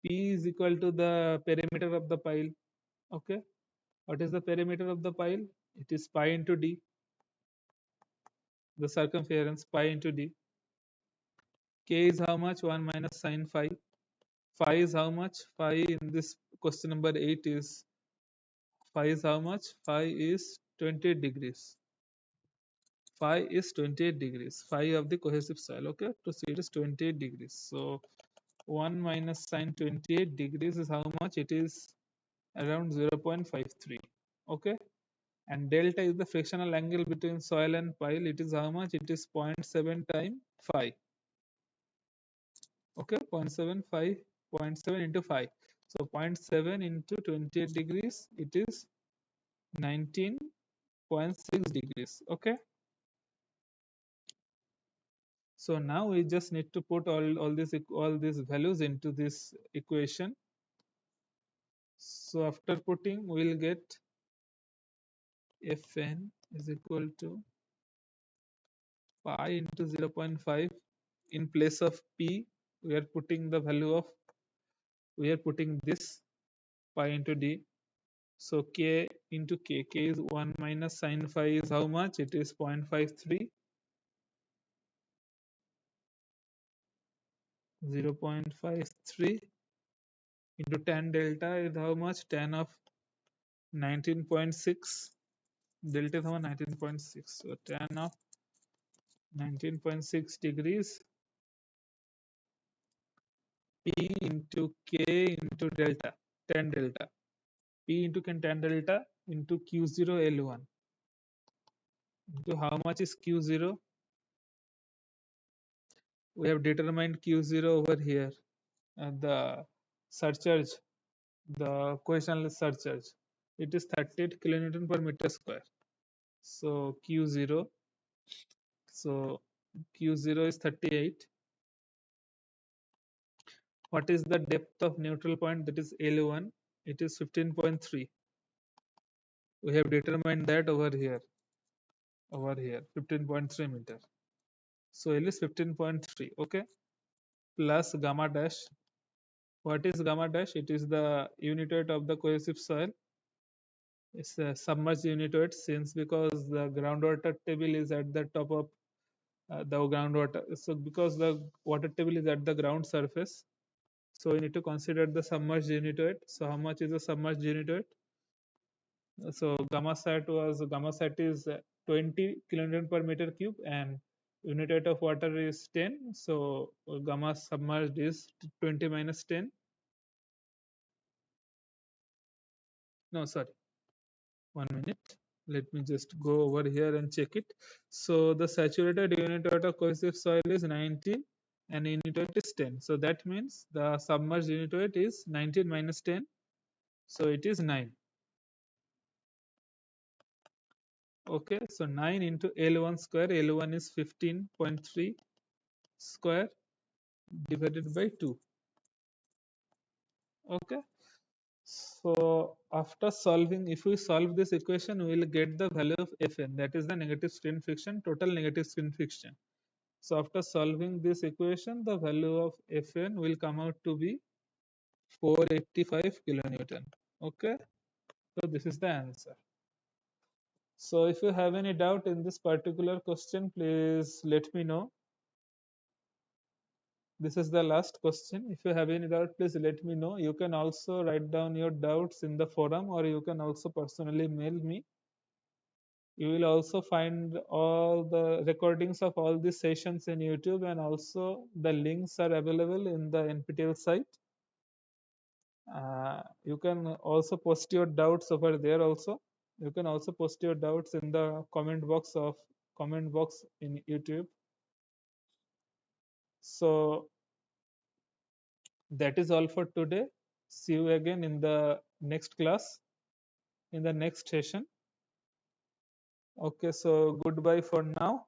P is equal to the perimeter of the pile. Okay. What is the perimeter of the pile? It is pi into d, the circumference pi into d. K is how much? 1 minus sine phi. Phi is how much? Phi in this question number 8 is, phi is how much? Phi is 28 degrees. Phi is 28 degrees. Phi of the cohesive soil. Okay, to see it is 28 degrees. So 1 minus sine 28 degrees is how much? It is around 0.53. Okay, and delta is the frictional angle between soil and pile. It is how much? It is 0.7 times phi. Okay, 0.75, 0.7 into phi. So 0.7 into 28 degrees, it is 19.6 degrees. Okay. So now we just need to put all these values into this equation. So after putting, we'll get Fn is equal to pi into 0.5. In place of p, we are putting the value of, we are putting this pi into d. So k into k is 1 minus sine phi is how much? It is 0.53. 0.53 into tan delta is how much? Tan of 19.6. Delta is how 19.6. So tan of 19.6 degrees P into K into delta, tan delta. P into tan delta into Q0 L1 into how much is Q0? We have determined Q0 over here. The surcharge, the cohesionless surcharge, it is 38 kilonewton per meter square. So Q0, so Q0 is 38. What is the depth of neutral point? That is L1. It is 15.3. We have determined that over here, 15.3 meter. So L is 15.3. Okay, plus gamma dash. What is gamma dash? It is the unit weight of the cohesive soil. It's a submerged unit weight, since because the groundwater table is at the top of the groundwater. So because the water table is at the ground surface, so we need to consider the submerged unit weight. So how much is the submerged unit weight? So gamma sat is 20 kilonewton per meter cube, and unit weight of water is 10. So gamma submerged is 20 minus 10. No, sorry, 1 minute. Let me just go over here and check it. So the saturated unit weight of cohesive soil is 19 and unit weight is 10. So that means the submerged unit weight is 19 minus 10. So it is 9. Okay, so 9 into L1 square. L1 is 15.3 square divided by 2. Okay, so after solving, if we solve this equation, we will get the value of Fn, that is the negative screen friction, total negative screen friction. So after solving this equation, the value of Fn will come out to be 485 kilonewton. Okay, so this is the answer. So if you have any doubt in this particular question, please let me know. This is the last question. If you have any doubt, please let me know. You can also write down your doubts in the forum, or you can also personally mail me. You will also find all the recordings of all these sessions in YouTube, and also the links are available in the NPTEL site. You can also post your doubts over there also. You can also post your doubts in the comment box in YouTube. So that is all for today. See you again in the next class, in the next session. Okay, so goodbye for now.